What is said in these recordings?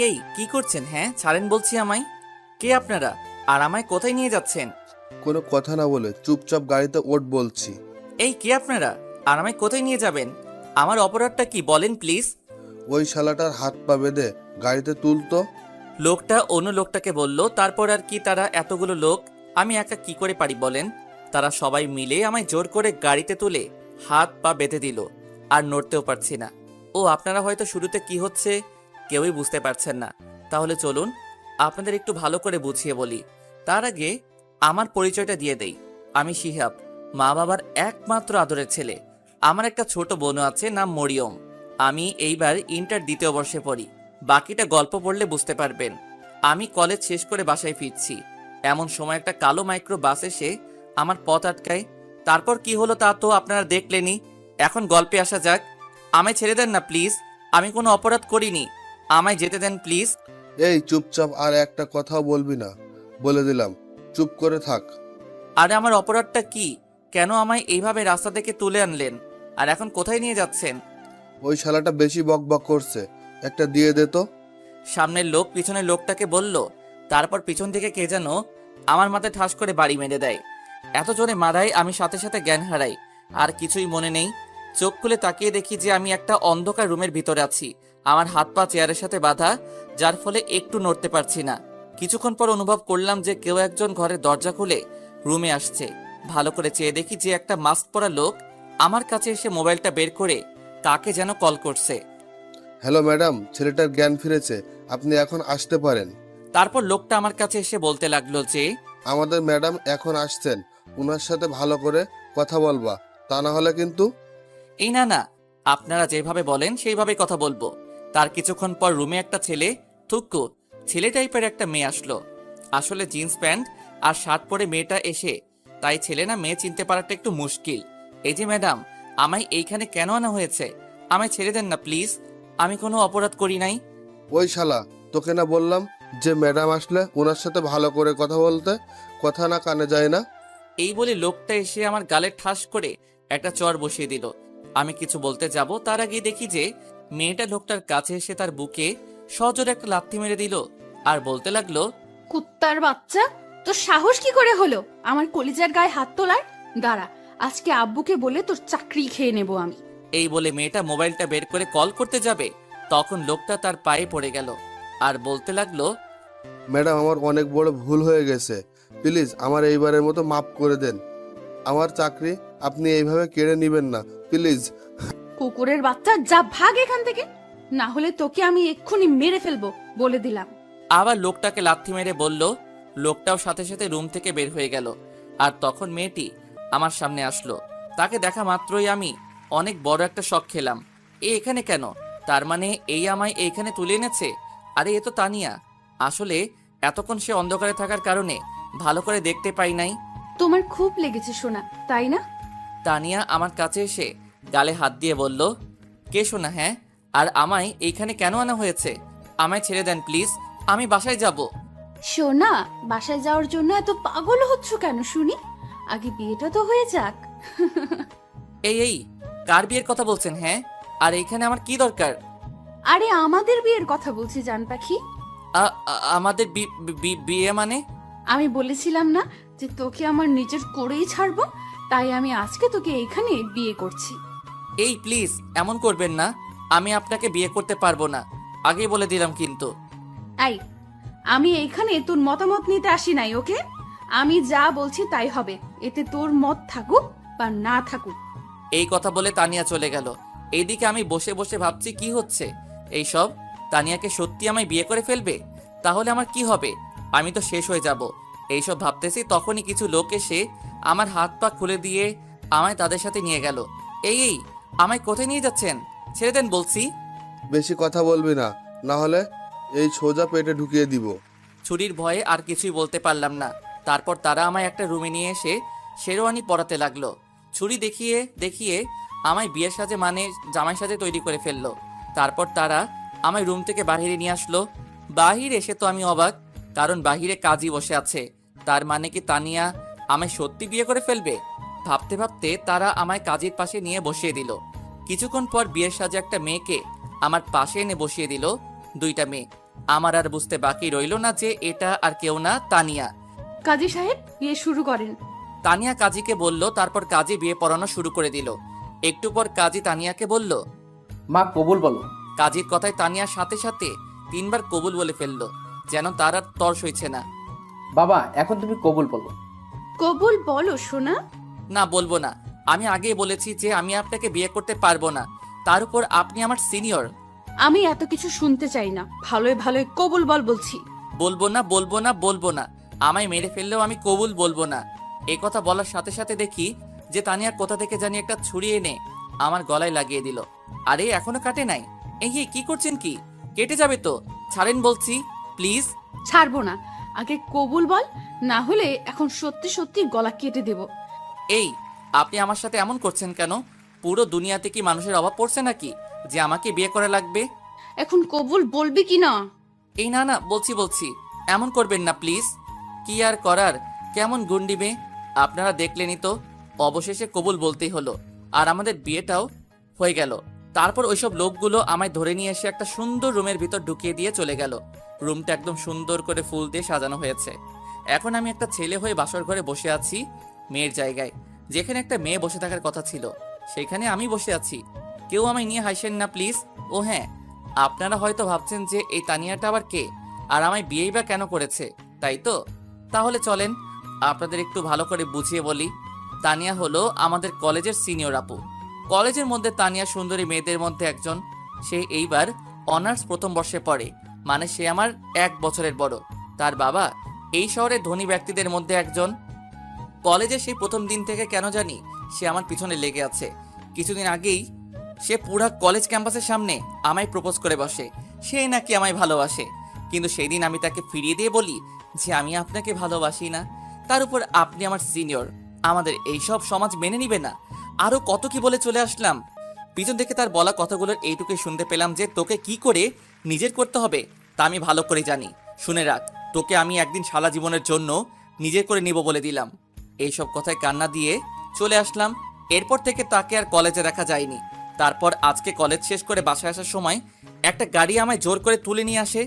এই কি করছেন? হ্যাঁ ছাড়েন বলছি আমায়। কে আপনারা? আর আমায় কোথায় নিয়ে যাচ্ছেন? কোনো কথা না বলে চুপচাপ গাড়িতে ওঠ বলছি। এই কে আপনারা? আর আমায় কোথায় নিয়ে যাবেন? আমার অপরাধটা কি বলেন প্লিজ। ওই শালাটার হাত পা বেঁধে গাড়িতে তুলতো। লোকটা অন্য লোকটাকে বলল। তারপর আর কি, তারা এতগুলো লোক, আমি একা কি করে পারি বলেন? তারা সবাই মিলে আমায় জোর করে গাড়িতে তুলে হাত পা বেঁধে দিল, আর নড়তেও পারছি না। ও আপনারা হয়তো শুরুতে কি হচ্ছে কেউই বুঝতে পারছেন না। তাহলে চলুন আপনাদের একটু ভালো করে বুঝিয়ে বলি। তার আগে আমার পরিচয়টা দিয়ে দেই। আমি শিহাব, মা বাবার একমাত্র আদরের ছেলে। আমার একটা ছোট বোনও আছে, নাম মরিয়ম। আমি এইবার ইন্টার দ্বিতীয় বর্ষে পড়ি। বাকিটা গল্প পড়লে বুঝতে পারবেন। আমি কলেজ শেষ করে বাসায় ফিরছি, এমন সময় একটা কালো মাইক্রো বাস এসে আমার পথ আটকায়। তারপর কি হলো তা তো আপনারা দেখলেনই। এখন গল্পে আসা যাক। আমায় ছেড়ে দেন না প্লিজ, আমি কোনো অপরাধ করিনি। আমায় যেতে দেন প্লিজ। এই চুপচাপ, আর একটা কথাও বলবি না, বলে দিলাম। চুপ করে থাক। আরে আমার অপরাধটা কি? কেন আমায় এইভাবে রাস্তা থেকে তুলে আনলেন? আর এখন কোথায় নিয়ে যাচ্ছেন? ওই শালাটা বেশি বক বক করছে, একটা দিয়ে দে তো। সামনের লোক পিছনের লোকটাকে বলল। তারপর পিছন থেকে কে যেন আমার মাথায় ঠাস করে বাড়ি মেরে দেয়। এত জোরে মারায় আমি সাথে সাথে জ্ঞান হারাই। আর কিছুই মনে নেই। চোখ খুলে তাকিয়ে দেখি যে আমি একটা অন্ধকার রুমের ভিতরে আছি। আমার হাত পা চেয়ারের সাথে বাঁধা, যার ফলে একটু নড়তে পারছি না। কিছুক্ষণ পর অনুভব করলাম যে কেউ একজন ঘরের দরজা খুলে রুমে আসছে। ভালো করে চেয়ে দেখি যে একটা মাস্ক পরা লোক আমার কাছে এসে মোবাইলটা বের করে কাকে যেন কল করছে। হ্যালো ম্যাডাম, ছেলেটার জ্ঞান ফিরেছে, আপনি এখন আসতে পারেন। তারপর লোকটা আমার কাছে এসে বলতে লাগলো যে আমাদের ম্যাডাম এখন আসছেন, ওনার সাথে ভালো করে কথা বলবা, তা না হলে কিন্তু। এই না না, আপনারা যেভাবে বলেন সেইভাবে কথা বলবো। তার কিছুক্ষণ পর রুমে একটা ছেলে, থুক্কু ছেলে টাইপের একটা মেয়ে আসলো। আসলে জিন্স প্যান্ট আর শার্ট পরে মেয়েটা এসে, তাই ছেলে না মেয়ে চিনতে পারাটা একটু মুশকিল। এই যে ম্যাডাম, আমায় এইখানে কেন আনা হয়েছে? আমায় ছেড়ে দেন না প্লিজ, আমি কোনো অপরাধ করি নাই। ওই শালা, তোকে না বললাম যে ম্যাডাম আসলে ওনার সাথে ভালো করে কথা বলতে? কথা না কানে যায় না? এই বলে লোকটা এসে আমার গালে ঠাস করে একটা চড় বসিয়ে দিল। আমি কিছু বলতে যাব, তার আগে দেখি যে মেয়েটা লোকটার কাছে এসে তার বুকে সজোরে একটা লাথি মেরে দিল, আর বলতে লাগলো, কুত্তার বাচ্চা, তোর সাহস কি করে হলো আমার কলিজার গায়ে হাত তোলার? দাঁড়া, আজকে আব্বুকে বলে তোর চাকরি খেয়ে নেব আমি। এই বলে মেয়েটা মোবাইলটা বের করে কল করতে যাবে, তখন লোকটা তার পায়ে পড়ে গেল আর বলতে লাগলো, ম্যাডাম, আমার অনেক বড় ভুল হয়ে গেছে, প্লিজ আমার এইবারের মতো মাফ করে দেন। আমার চাকরি আপনি এইভাবে কেড়ে নেবেন না, প্লিজ। কুকুরের বাচ্চা, যা ভাগ এখান থেকে, না হলে তোকে আমি এক্ষুনি মেরে ফেলবো বলে দিলাম। আবার লোকটাকে লাথি মেরে বলল। লোকটাও সাথে সাথে রুম থেকে বের হয়ে গেল। আর তখন মেয়েটি আমার সামনে আসলো। তাকে দেখা মাত্রই আমি অনেক বড় একটা শক খেলাম। এ এখানে কেন? তার মানে এই আমায় এইখানে তুলে এনেছে? আরে এ তো তানিয়া। আসলে এতক্ষণ সে অন্ধকারে থাকার কারণে ভালো করে দেখতে পাই নাই। তোমার খুব লেগেছে সোনা, তাই না? তানিয়া আমার কাছে এসে গালে হাত দিয়ে বলল, কে শোনা? হ্যাঁ, আর আমায় এইখানে কেন আনা হয়েছে? আমায় ছেড়ে দেন প্লিজ, আমি বাসায় যাব। সোনা, বাসায় যাওয়ার জন্য এত পাগল হচ্ছ কেন শুনি? আগে বিয়েটা তো হয়ে যাক। এই কার বিয়ের কথা বলছেন? হ্যাঁ, আর এইখানে আমার কি দরকার? আরে আমাদের বিয়ের কথা বলছি জান পাখি। আমাদের বিয়ে মানে? আমি বলেছিলাম না যে তোকে আমার নিজের করেই ছাড়বো, তাই আমি আজকে তোকে এখানে বিয়ে করছি। এই প্লিজ এমন করবেন না, আমি আপনাকে বিয়ে করতে পারবো না, আগেই বলে দিলাম কিন্তু। এই, আমি এখানে তোর মতামত নিতে আসি নাই, ওকে? আমি যা বলছি তাই হবে, এতে তোর মত থাকুক বা না থাকুক। এই কথা বলে তানিয়া চলে গেল। এইদিকে আমি বসে বসে ভাবছি কি হচ্ছে এইসব। তানিয়াকে সত্যি আমায় বিয়ে করে ফেলবে? তাহলে আমার কি হবে? আমি তো শেষ হয়ে যাব। এইসব ভাবতেছি, তখনই কিছু লোক এসে আমার হাত পা খুলে দিয়ে আমায় তাদের সাথে নিয়ে গেল। এই আমায় কোথায় নিয়ে যাচ্ছেন? ছেড়ে দেন বলছি। বেশি কথা বলবি না, না হলে এই সোজা পেটে ঢুকিয়ে দিব। ছুরির ভয়ে আর কিছুই বলতে পারলাম না। তারপর তারা আমায় একটা রুমে নিয়ে এসে শেরওয়ানি পরাতে লাগলো। ছুরি দেখিয়ে দেখিয়ে আমায় বিয়ের সাজে মানে জামাই সাজে তৈরি করে ফেললো। তারপর তারা আমায় রুম থেকে বাহিরে নিয়ে আসলো। বাহিরে এসে তো আমি অবাক, কারণ বাহিরে কাজী বসে আছে। তার মানে কি তানিয়া আমায় সত্যি বিয়ে করে ফেলবে? ভাবতে ভাবতে তারা আমায় কাজীর পাশে নিয়ে বসিয়ে দিল। কিছুক্ষণ পর বিয়ের সাজে একটা মেয়েকে আমার পাশে এনে বসিয়ে দিল। দুইটা মেয়ে, আমার আর বুঝতে বাকি রইল না যে এটা আর কেউ না, তানিয়া। কাজী সাহেব বিয়ে শুরু করেন। তানিয়া কাজীকে বলল, তারপর কাজী বিয়ে পড়ানো শুরু করে দিল। একটু পর কাজী তানিয়াকে বলল। মা কবুল বলো। কাজীর কথায় তানিয়ার সাথে সাথে 3বার কবুল বলে ফেললো, যেন তার আর তর সইছে না। বাবা এখন তুমি কবুল বলো। কবুল বলো সোনা। না, বলবো না। আমি আগেই বলেছি যে আমি আপনাকে বিয়ে করতে পারবো না। তার উপর আপনি আমার সিনিয়র। আমি এত কিছু শুনতে চাই না, ভালোই ভালোই কবুল বল বলছি। বলবো না, বলবো না, বলবো না। আমায় মেরে ফেললেও আমি কবুল বলবো না। এই কথা বলার সাথে সাথে দেখি যে তানিয়া কোথা থেকে জানি একটা ছুরি এনে আমার গলায় লাগিয়ে দিল। আরে এখনো কাটে নাই। এই কি করছেন? কি কেটে যাবে তো, ছাড়েন বলছি, প্লিজ। ছাড়বো না, আগে কবুল বল, না হলে এখন সত্যি সত্যি গলা কেটে দেব। এই আপনি আমার সাথে এমন করছেন কেন? পুরো দুনিয়াতে কি মানুষের অভাব পড়ছে নাকি যে আমাকে বিয়ে করা লাগবে? এখন কবুল বলবি কি না? এই না না, বলছি, এমন করবেন না প্লিজ। কি আর করার, কেমন গুন্ডি মেয়ে আপনারা দেখলেনই তো। অবশেষে কবুল বলতেই হলো, আর আমাদের বিয়েটাও হয়ে গেল। তারপর ওইসব লোকগুলো আমায় ধরে নিয়ে এসে একটা সুন্দর রুমের ভিতর ঢুকিয়ে দিয়ে চলে গেল। রুমটা একদম সুন্দর করে ফুল দিয়ে সাজানো হয়েছে। এখন আমি একটা ছেলে হয়ে বাসর ঘরে বসে আছি, মেয়ের জায়গায়। যেখানে একটা মেয়ে বসে থাকার কথা ছিল সেখানে আমি বসে আছি। কেউ আমায় নিয়ে হাসেন না প্লিজ। ও হ্যাঁ, আপনারা হয়তো ভাবছেন যে এই তানিয়াটা আবার কে, আর আমায় বিয়েই বা কেন করেছে, তাই তো? তাহলে চলেন আপনাদের একটু ভালো করে বুঝিয়ে বলি। তানিয়া হলো আমাদের কলেজের সিনিয়র আপু। কলেজের মধ্যে তানিয়া সুন্দরী মেয়েদের মধ্যে একজন। সে এইবার অনার্স প্রথম বর্ষে পড়ে, মানে সে আমার 1 বছরের বড়। তার বাবা এই শহরের ধনী ব্যক্তিদের মধ্যে একজন। কলেজের সেই প্রথম দিন থেকে কেন জানি সে আমার পিছনে লেগে আছে। কিছুদিন আগেই সে পুরা কলেজ ক্যাম্পাসের সামনে আমায় প্রপোজ করে বসে, সে নাকি আমায় ভালোবাসে। কিন্তু সেই দিন আমি তাকে ফিরিয়ে দিয়ে বলি যে আমি আপনাকে ভালোবাসি না। তার উপর আপনি আমার সিনিয়র, আমাদের এইসব সমাজ মেনে নিবে না। আরো কত কি বলে চলে আসলাম। পিছন থেকে তার বলা কথাগুলোর এইটুকুই শুনতে পেলাম যে তোকে কি করে নিজের করতে হবে তা আমি ভালো করে জানি। শুনে রাখ, তোকে আমি একদিন সারা জীবনের জন্য নিজের করে নিব বলে দিলাম। এইসব কথায় কান্না দিয়ে চলে আসলাম। এরপর থেকে তাকে আর কলেজে দেখা যায়নি। তারপর আজকে কলেজ শেষ করে বাসায় আসার সময় একটা গাড়ি আমায় জোর করে তুলে নিয়ে আসে।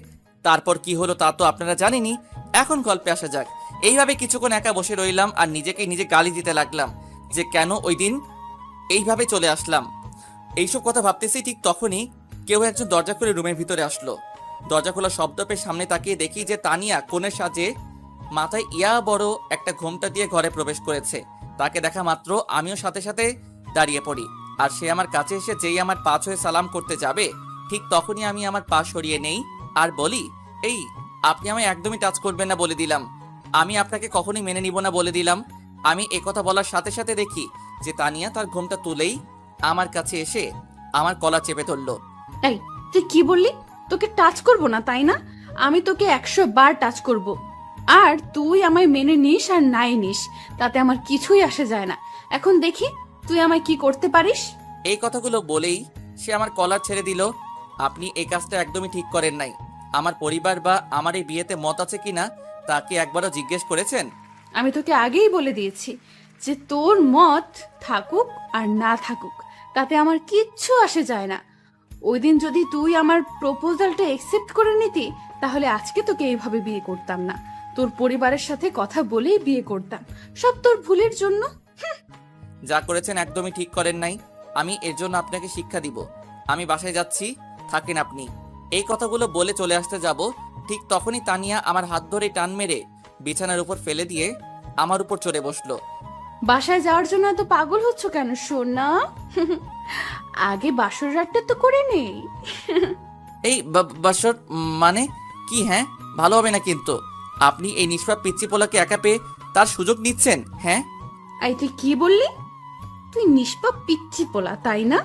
তারপর কি হলো তা তো আপনারা জানেনই। এখন গল্পে আসা যাক। এইভাবে কিছুক্ষণ একা বসে রইলাম আর নিজেকে নিজে গালি দিতে লাগলাম যে কেন ওই দিন এইভাবে চলে আসলাম। এইসব কথা ভাবতেছি ঠিক তখনই কেউ একজন দরজা খুলে রুমের ভিতরে আসলো। দরজা খোলা শব্দ পেয়ে সামনে তাকিয়ে দেখি যে তানিয়া কোণের সাজে মাথায় ইয়া বড় একটা ঘোমটা দিয়ে ঘরে প্রবেশ করেছে। তাকে দেখা মাত্র আমিও সাথে সাথে দাঁড়িয়ে পড়ি, আর সে আমার কাছে এসে যেই আমার পা ছুঁয়ে সালাম করতে যাবে ঠিক তখনই আমি আমার পা সরিয়ে নেই আর বলি, এই আপনি আমায় একদমই টাচ করবেন না বলে দিলাম। আমি আপনাকে কখনোই মেনে নিব না বলে দিলাম। আমি একথা বলার সাথে সাথে দেখি যে তানিয়া তার ঘোমটা তুলেই আমার কাছে এসে আমার কলার চেপে ধরলো। এই তুই কি বললি? তোকে টাচ করব না তাই না? আমি তোকে 100 বার টাচ করব। আর তুই আমায় মেনে নিস আর নাই নিস, তাতে আমার কিছুই আসে যায় না। এখন দেখি তুই আমায় কি করতে পারিস। এই কথাগুলো বলেই সে আমার কলার ছেড়ে দিল। আপনি এই কাজটা একদমই ঠিক করেন নাই। আমার পরিবার বা আমার এই বিয়েতে মত আছে কিনা তা কি একবারও জিজ্ঞেস করেছেন? আমি তোকে আগেই বলে দিয়েছি যে তোর মত থাকুক আর না থাকুক তাতে আমার কিচ্ছু আসে যায় না। ওই দিন যদি তুই আমার প্রপোজালটা একসেপ্ট করে নিতি তাহলে আজকে তোকে এইভাবে বিয়ে করতাম না, তোর পরিবারের সাথে কথা বলেই বিয়ে করতাম। সব তোর ভুলের জন্য। যা করেছেন একদমই ঠিক করেন নাই। আমি এর জন্য আপনাকে শিক্ষা দিব। আমি বাসায় যাচ্ছি, থাকেন আপনি। এই কথাগুলো বলে চলে আসতে যাব ঠিক তখনই তানিয়া আমার হাত ধরে টান মেরে বিছানার উপর ফেলে দিয়ে আমার উপর চড়ে বসলো। বাসায় যাওয়ার জন্য এত পাগল হচ্ছ কেন সোনা? আগে বাসর রাতটা তো করে নেই। এই বাসর মানে কি? হ্যাঁ, ভালো হবে না কিন্তু। আপনি এই নিষ্পাপ পিচ্চি পোলাকে একা পেয়ে তার সুযোগ নিচ্ছেন। হ্যাঁ, আই তুই কি বললি? তুই নিষ্পাপ পিচ্চি পোলা তাই না?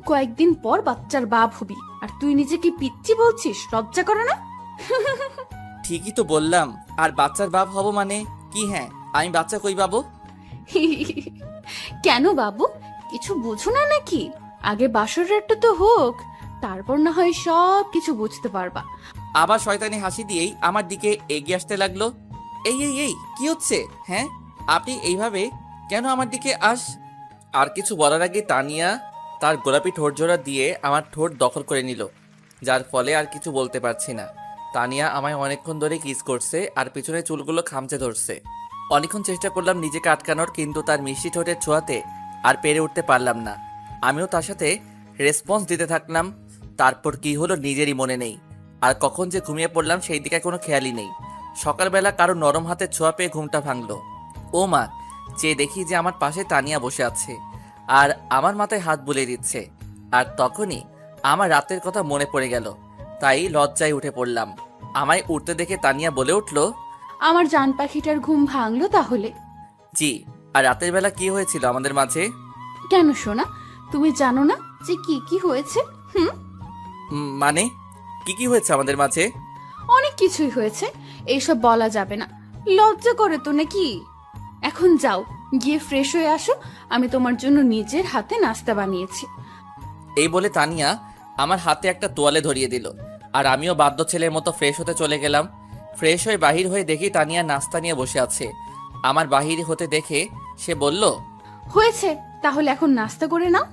কয়েকদিন পর বাচ্চার বাপ হবি আর তুই নিজেকে পিচ্চি বলছিস? লজ্জা করে না? ঠিকই তো বললাম। আর বাচ্চার বাপ হব মানে কি? হ্যাঁ, আমি বাচ্চা কই পাবো? কেন বাবু, কিছু বুঝো না নাকি? আগে বাসর রাতটা তো হোক, তারপর না হয় সব কিছু বুঝতে পারবা। আবার শয়তানি হাসি দিয়েই আমার দিকে এগিয়ে আসতে লাগলো। এই এই এই কি হচ্ছে? হ্যাঁ, আপনি এইভাবে কেন আমার দিকে আর কিছু বলার আগে তানিয়া তার গোলাপি ঠোঁট জোড়া দিয়ে আমার ঠোঁট দখল করে নিল, যার ফলে আর কিছু বলতে পারছি না। তানিয়া আমায় অনেকক্ষণ ধরে কিস করছে আর পিছনে চুলগুলো খামচে ধরছে। অনেকক্ষণ চেষ্টা করলাম নিজেকে আটকানোর, কিন্তু তার মিষ্টি ঠোঁটের ছোঁয়াতে আর পেরে উঠতে পারলাম না। আমিও তার সাথে রেসপন্স দিতে থাকলাম। তারপর কি হলো নিজেরই মনে নেই, আর কখন যে ঘুমিয়ে পড়লাম সেই দিকে কোনো খেয়ালই নেই। সকালবেলা কারো নরম হাতের ছোঁয়া পেয়ে ঘুমটা ভাঙলো। ও মা, চেয়ে দেখি যে আমার পাশে তানিয়া বসে আছে আর আমার মাথায় হাত বুলিয়ে দিচ্ছে। আর তখনই আমার রাতের কথা মনে পড়ে গেল, তাই লজ্জায় উঠে পড়লাম। আমায় উঠতে দেখে তানিয়া বলে উঠল, আমার জান পাখিটার ঘুম ভাঙলো তাহলে? জি। আর রাতের বেলা কি হয়েছিল আমাদের মাঝে? কেন সোনা, তুমি জানো না যে কি কি হয়েছে? মানে কি কি হয়েছে আমাদের মাঝে? অনেক কিছুই হয়েছে, এইসব বলা যাবে না। লজ্জা করে তো নাকি? এখন যাও, গিয়ে ফ্রেশ হয়ে আসো, আমি তোমার জন্য নিজের হাতে নাস্তা বানিয়েছি। এই বলে তানিয়া আমার হাতে একটা তোয়ালে ধরিয়ে দিল, আর আমিও বাধ্য ছেলের মতো ফ্রেশ হতে চলে গেলাম। ফ্রেশ হয়ে বাহির হয়ে দেখি তানিয়া নাস্তা নিয়ে বসে আছে। আমার বাহির হতে দেখে সে বলল, হয়েছে, তাহলে এখন নাস্তা করে নাও।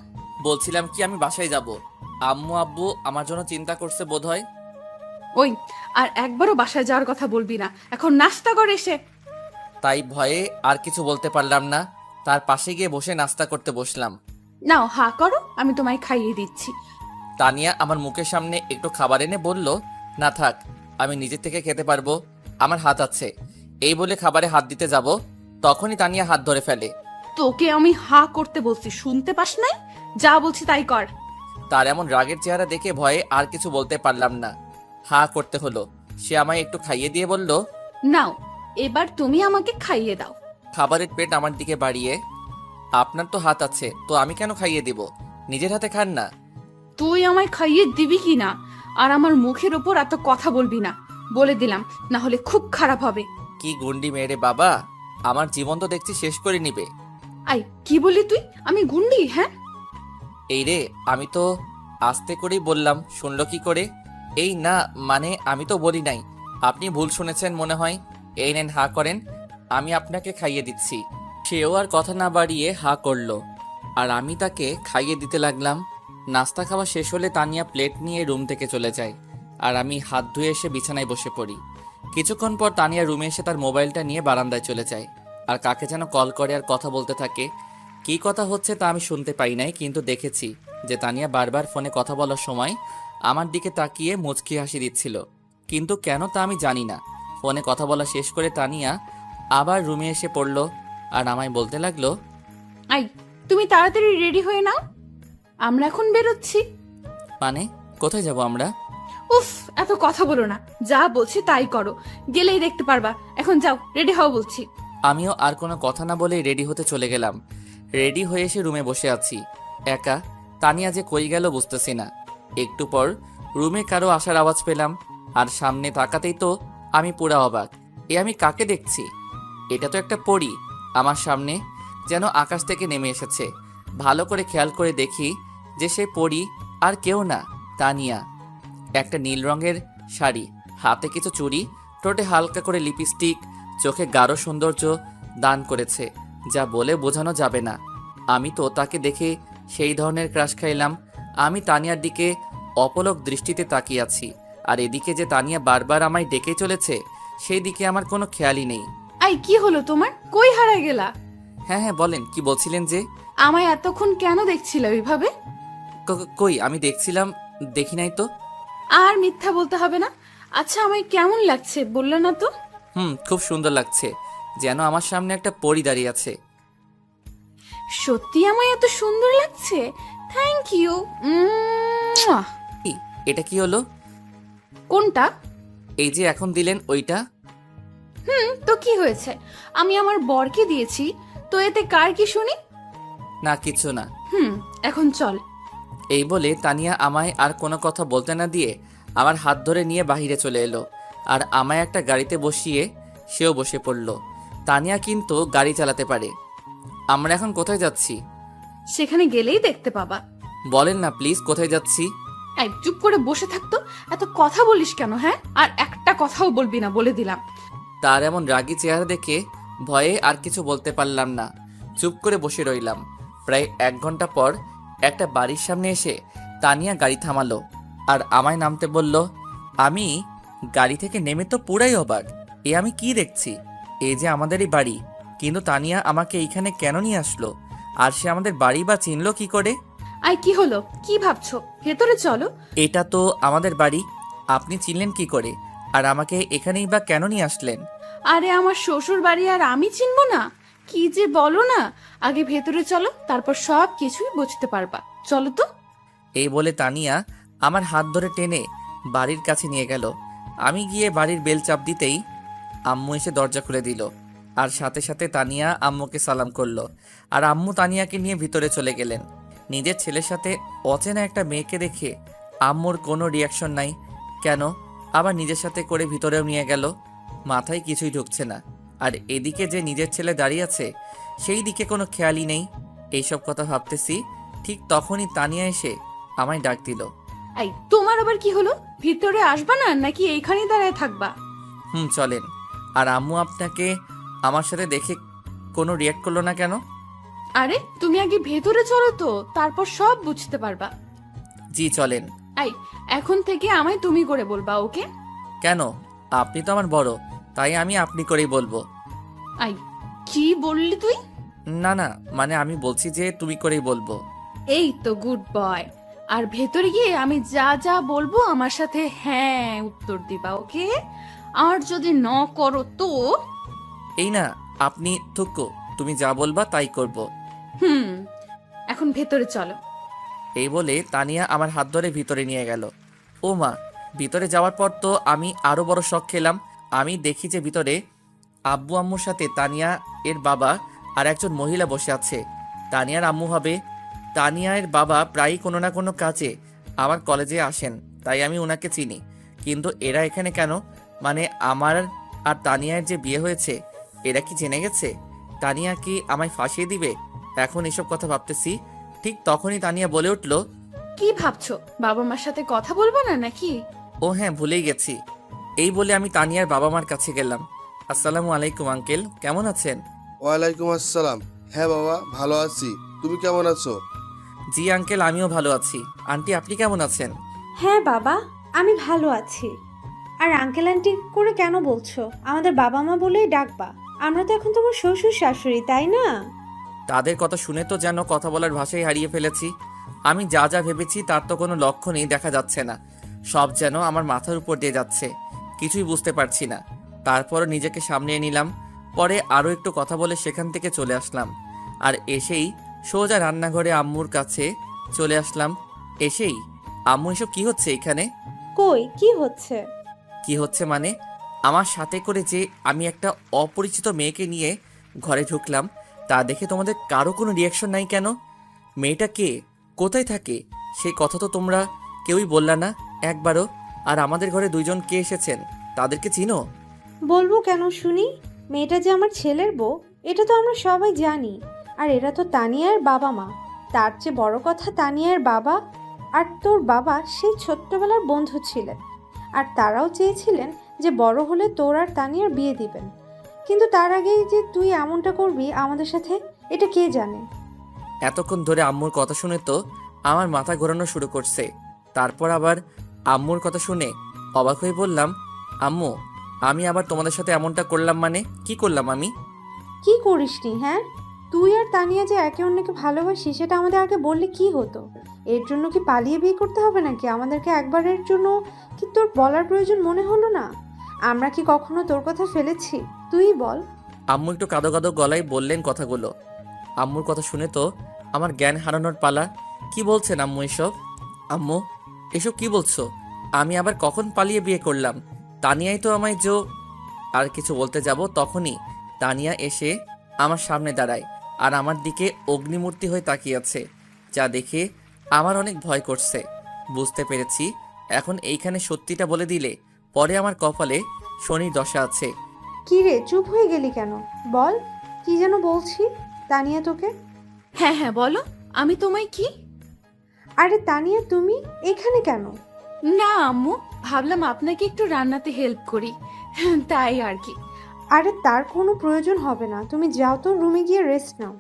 বলছিলাম কি আমি বাসায় যাব, আম্মু আব্বু আমার জন্য চিন্তা করছে বোধহয়। ওই, আর একবারও বাসায় যাওয়ার কথা বলবি না, এখন নাস্তা করে এসে। তাই ভয়ে আর কিছু বলতে পারলাম না, তার পাশে গিয়ে বসে নাস্তা করতে বসলাম। নাও হা করো, আমি তোমায় খাইয়ে দিচ্ছি। তানিয়া আমার মুখের সামনে একটু খাবার এনে বলল, না থাক, আমি নিজে থেকে খেতে পারবো, আমার হাত আছে। এই বলে খাবারে হাত দিতে যাব, তখনই তানিয়া হাত ধরে ফেলে। তোকে আমি হা করতে বলছি, শুনতে পাস নাই? যা বলছি তাই কর। তার এমন রাগের চেহারা দেখে ভয়ে আর কিছু বলতে পারলাম না, হা করতে হলো। সে আমায় একটু খাইয়ে দিয়ে বলল, নাও, এবার তুমি আমাকে খাইয়ে দাও। খাবারের প্লেট আমার দিকে বাড়িয়ে, আপনার তো হাত আছে, তো আমি কেন খাইয়ে দিব, নিজের হাতে খান না। তুই আমায় খাইয়ে দিবি কি না, আর আমার মুখের ওপর এত কথা বলবি না, বলে দিলাম, না হলে খুব খারাপ হবে। কি গুন্ডি মেয়েরে বাবা, আমার জীবন তো দেখছি শেষ করে নিবে। আই, কি বলি তুই? আমি গুন্ডি? হ্যাঁ, এই রে, আমি তো আস্তে করেই বললাম, শুনলো কি করে? এই না, মানে আমি তো বলি নাই, আপনি ভুল শুনেছেন মনে হয়। এই নেন, হা করেন, আমি আপনাকে খাইয়ে দিচ্ছি। সেও আর কথা না বাড়িয়ে হা করলো, আর আমি তাকে খাইয়ে দিতে লাগলাম। নাস্তা খাওয়া শেষ হলে তানিয়া প্লেট নিয়ে রুম থেকে চলে যায়, আর আমি হাত ধুয়ে এসে বিছানায় বসে পড়ি। কিছুক্ষণ পর তানিয়া রুমে এসে তার মোবাইলটা নিয়ে বারান্দায় চলে যায়, আর কাকে যেন কল করে আর কথা বলতে থাকে। কী কথা হচ্ছে তা আমি শুনতে পাই নাই, কিন্তু দেখেছি যে তানিয়া বারবার ফোনে কথা বলার সময় আমার দিকে তাকিয়ে মুচকি হাসি দিচ্ছিল, কিন্তু কেন তা আমি জানি না। ফোনে কথা বলা শেষ করে তানিয়া আবার রুমে এসে পড়ল, আর আমায় বলতে লাগলো, আই, তুমি তাড়াতাড়ি রেডি হয়ে নাও, আমরা এখন বেরোচ্ছি। মানে কোথায় যাব আমরা? উফ, এত কথা বলো না, যা বলছি তাই করো, গেলেই দেখতে পারবা। এখন যাও, রেডি হও বলছি। আমিও আর কোনো কথা না বলেই রেডি হতে চলে গেলাম। রেডি হয়ে এসে রুমে বসে আছি একা। তানিয়া যে কই গেল বুঝতেছি না। একটু পর রুমে কারো আসার আওয়াজ পেলাম, আর সামনে তাকাতেই তো আমি পুরা অবাক। আমি কাকে দেখছি? এটা তো একটা পরী আমার সামনে, যেন আকাশ থেকে নেমে এসেছে। ভালো করে খেয়াল করে দেখি যে সে পরী আর কেউ না, তানিয়া। একটা নীল রঙের শাড়ি, হাতে কিছু চুড়ি, ঠোঁটে হালকা করে লিপস্টিক, চোখে গাঢ় সৌন্দর্য দান করেছে, যা বলে বোঝানো যাবে না। আমি তো তাকে দেখে সেই ধরনের ক্রাশ খাইলাম। আমি তানিয়ার দিকে অপলক দৃষ্টিতে তাকিয়ে আছি, আর এদিকে যে তানিয়া বারবার আমায় ডেকে চলেছে সেই দিকে আমার কোনো খেয়ালই নেই। আই, কি হলো তোমার? কই হারায় গেলা? হ্যাঁ হ্যাঁ বলেন, কি বলছিলেন যে? আমায় এতক্ষণ কেন দেখছিল ওইভাবে? কই আমি দেখছিলাম, দেখি নাই তো। আর মিথ্যা বলতে হবে না। আচ্ছা, আমায় কেমন লাগছে বললে না তো? খুব সুন্দর লাগছে, যেন আমার সামনে একটা পরী দাঁড়িয়ে আছে। সত্যি আমায় এত সুন্দর লাগছে? Thank you. কি, এটা কি হলো? কোনটা? এই যে এখন দিলেন ওইটা। তো কি হয়েছে? আমি আমার বরকে দিয়েছি, তো এতে কার কি শুনি? না কিছু না। এখন চল। এই বলে তানিয়া আমায় আর কোনো কথা বলতে না দিয়ে আমার হাত ধরে নিয়ে বাহিরে চলে এলো, আর আমায় একটা গাড়িতে বসিয়ে সেও বসে পড়ল। তানিয়া কিন্তু গাড়ি চালাতে পারে। আমরা এখন কোথায় যাচ্ছি? সেখানে গেলেই দেখতে পাবা। বলেন না প্লিজ, কোথায় যাচ্ছি? এই, চুপ করে বসে থাকতো, এত কথা বলিস কেন? হ্যাঁ, আর একটা কথাও বলবি না, বলে দিলাম। তার এমন রাগী চেহারা দেখে ভয়ে আর কিছু বলতে পারলাম না, চুপ করে বসে রইলাম। প্রায় 1 ঘন্টা পর একটা বাড়ির সামনে এসে তানিয়া গাড়ি থামালো, আর আমায় নামতে বলল। আমি গাড়ি থেকে নেমে তো পুরাই অবাক। এ আমি কি দেখছি? এই যে আমাদেরই বাড়ি, কিন্তু তানিয়া আমাকে এইখানে কেন নিয়ে আসলো? আর সে আমাদের বাড়ি বা চিনলো কি করে? আই কি হলো, কি ভাবছো? ভেতরে চলো। এটা তো আমাদের বাড়ি, আপনি চিনলেন কি করে? আর আমাকে এখানেই বা কেন নিয়ে আসলেন? আরে আমার শ্বশুর বাড়ি আর আমি চিনবো না? কি যে বলো না। আগে ভেতরে চলো, তারপর সব কিছুই বুঝতে পারবা। চলো তো। এই বলে তানিয়া আমার হাত ধরে টেনে বাড়ির কাছে নিয়ে গেল। আমি গিয়ে বাড়ির বেল চাপ দিতেই আম্মু এসে দরজা খুলে দিল। আর সাথে সাথে তানিয়া আম্মুকে সালাম করলো। আর আম্মু তানিয়াকে নিয়ে ভিতরে চলে গেলেন। নিজের ছেলের সাথে অচেনা একটা মেয়েকে দেখে আম্মুর কোনো রিয়াকশন নাই। কেন আবার নিজের সাথে করে ভিতরেও নিয়ে গেল? মাথায় কিছুই ঢুকছে না। আর এদিকে যে নিজের ছেলে দাঁড়িয়ে আছে সেই দিকে কোনো খেয়ালই নেই। এইসব কথা ভাবতেছি, ঠিক তখনই তানিয়া এসে আমায় ডাক দিল। আই তোমার আবার কি হলো? ভিতরে আসবা না নাকি এইখানেই দাঁড়ায় থাকবা? চলেন। আর আম্মু আপনাকে আমার সাথে দেখে কোনো রিয়াক্ট করলো না কেন? আরে তুমি আগে ভেতরে চলো তো, তারপর সব বুঝতে পারবা। জি চলেন। আই এখন থেকে আমায় তুমি করে বলবা, ওকে? কেন? আপনি তো আমার বড়, তাই আমি আপনি করেই বলবো। আই কি বললি তুই? না না, মানে আমি বলছি যে তুমি করেই বলবো। এই তো গুড বয়। আর ভেতরে গিয়ে আমি যা যা বলবো আমার সাথে হ্যাঁ উত্তর দিবা, ওকে? আর যদি ন করো তো? এই না, আপনি থুকো, তুমি যা বলবা তাই করব। হুম, এখন ভেতরে চলো। এই বলে তানিয়া আমার হাত ধরে ভিতরে নিয়ে গেল। ও মা, ভিতরে যাওয়ার পর তো আমি আরো বড় শক খেলাম। আমি দেখি যে ভিতরে আব্বু আম্মুর সাথে তানিয়া এর বাবা আর একজন মহিলা বসে আছে। তানিয়ার আম্মু হবে। তানিয়ার বাবা প্রায়ই কোনো না কোনো কাজে আমার কলেজে আসেন, তাই আমি ওনাকে চিনি। কিন্তু এরা এখানে কেন? মানে আমার আর তানিয়ার যে বিয়ে হয়েছে, এরা কি জেনে গেছে? তানিয়া কি আমায় ফাঁসিয়ে দিবে? এখন এসব কথা ভাবতেছি, ঠিক তখনই তানিয়া বলে উঠল, কি ভাবছো? বাবা মার সাথে কথা বলবো না নাকি? ও হ্যাঁ, ভুলেই গেছি। এই বলে আমি তানিয়ার বাবা মার কাছে গেলাম। আসসালামু আলাইকুম আঙ্কেল, কেমন আছেন? ওয়ালাইকুম আসসালাম। হ্যাঁ বাবা, ভালো আছি। তুমি কেমন আছো? জি আঙ্কেল, আমিও ভালো আছি। আন্টি আপনি কেমন আছেন? হ্যাঁ বাবা, আমি ভালো আছি। আর আঙ্কেল আন্টি করে কেন বলছো? আমাদের বাবা মা বলেই ডাকবা। আমরা তো এখন তোমার শ্বশুর শাশুড়ি, তাই না? তাদের কথা শুনে তো যেন কথা বলার ভাষাই হারিয়ে ফেলেছি। আমি যা যা ভেবেছি তার তো কোনো লক্ষণই দেখা যাচ্ছে না। সব যেন আমার মাথার উপর দিয়ে যাচ্ছে, কিছুই বুঝতে পারছি না। তারপরও নিজেকে সামলিয়ে নিলাম। পরে আরও একটু কথা বলে সেখান থেকে চলে আসলাম। আর এসেই সোজা রান্নাঘরে আম্মুর কাছে চলে আসলাম। এসেই আম্মু, এসব কি হচ্ছে এখানে? কই কি হচ্ছে? কি হচ্ছে মানে? আমার সাথে করে যে আমি একটা অপরিচিত মেয়েকে নিয়ে ঘরে ঢুকলাম, তা দেখে তোমাদের কারো কোনো রিয়াকশন নাই কেন? মেয়েটা কে, কোথায় থাকে, সেই কথা তো তোমরা কেউই বললা না একবারও। আর আমাদের ঘরে দুইজন কে এসেছেন, তাদেরকে চিনো? বলবো কেন শুনি? মেয়েটা যে আমার ছেলের বউ, এটা তো আমরা সবাই জানি। আর এরা তো তানিয়ার বাবা মা। তার চেয়ে বড় কথা, তানিয়ার বাবা আর তোর বাবা সেই ছোট্টবেলার বন্ধু ছিলেন। আর তারাও চেয়েছিলেন যে বড় হলে তোর আর তানিয়ার বিয়ে দিবেন। কিন্তু তার আগেই যে তুই এমনটা করবি আমাদের সাথে, এটা কে জানে? এতক্ষণ ধরে আম্মুর কথা শুনে তো আমার মাথা ঘোরানো শুরু করছে। তারপর আবার আম্মুর কথা শুনে অবাক হয়ে বললাম, আম্মু, আমি আবার তোমাদের সাথে এমনটা করলাম মানে? কি করলাম আমি? কি করিসনি? হ্যাঁ, তুই আর তানিয়া যে একে অন্যকে ভালোবাসি সেটা আমাদের আগে বললে কি হতো? এর জন্য কি পালিয়ে বিয়ে করতে হবে নাকি? আমাদেরকে একবারের জন্য কি তোর বলার প্রয়োজন মনে হলো না? আমরা কি কখনো তোর কথা ফেলেছি? তুই বল। আম্মু একটু কাঁদো কাঁদো গলায় বললেন কথাগুলো। আম্মুর কথা শুনে তো আমার জ্ঞান হারানোর পালা। কি বলছেন আম্মু এসব? আম্মু, এসব কি বলছো? আমি আবার কখন পালিয়ে বিয়ে করলাম? তানিয়াই তো আমায় আর কিছু বলতে যাব, তখনই তানিয়া এসে আমার সামনে দাঁড়ায় আর আমার দিকে অগ্নিমূর্তি হয়ে তাকিয়ে আছে, যা দেখে আমার অনেক ভয় করছে। বুঝতে পেরেছি এখন এইখানে সত্যিটা বলে দিলে পরে আমার কপালে শনির দশা আছে। কি রে, চুপ হয়ে গেলি কেন? বল, কি যেন বলছি। তানিয়া তোকে? হ্যাঁ হ্যাঁ বলো, আমি তোমায় কি? আরে তানিয়া, তুমি এখানে কেন? না আম্মু, ভাবলাম আপনাকে একটু রান্নাতে হেল্প করি, তাই আর কি। আরে তার কোনো প্রয়োজন হবে না, তুমি যাও তো, রুমে গিয়ে রেস্ট নাও।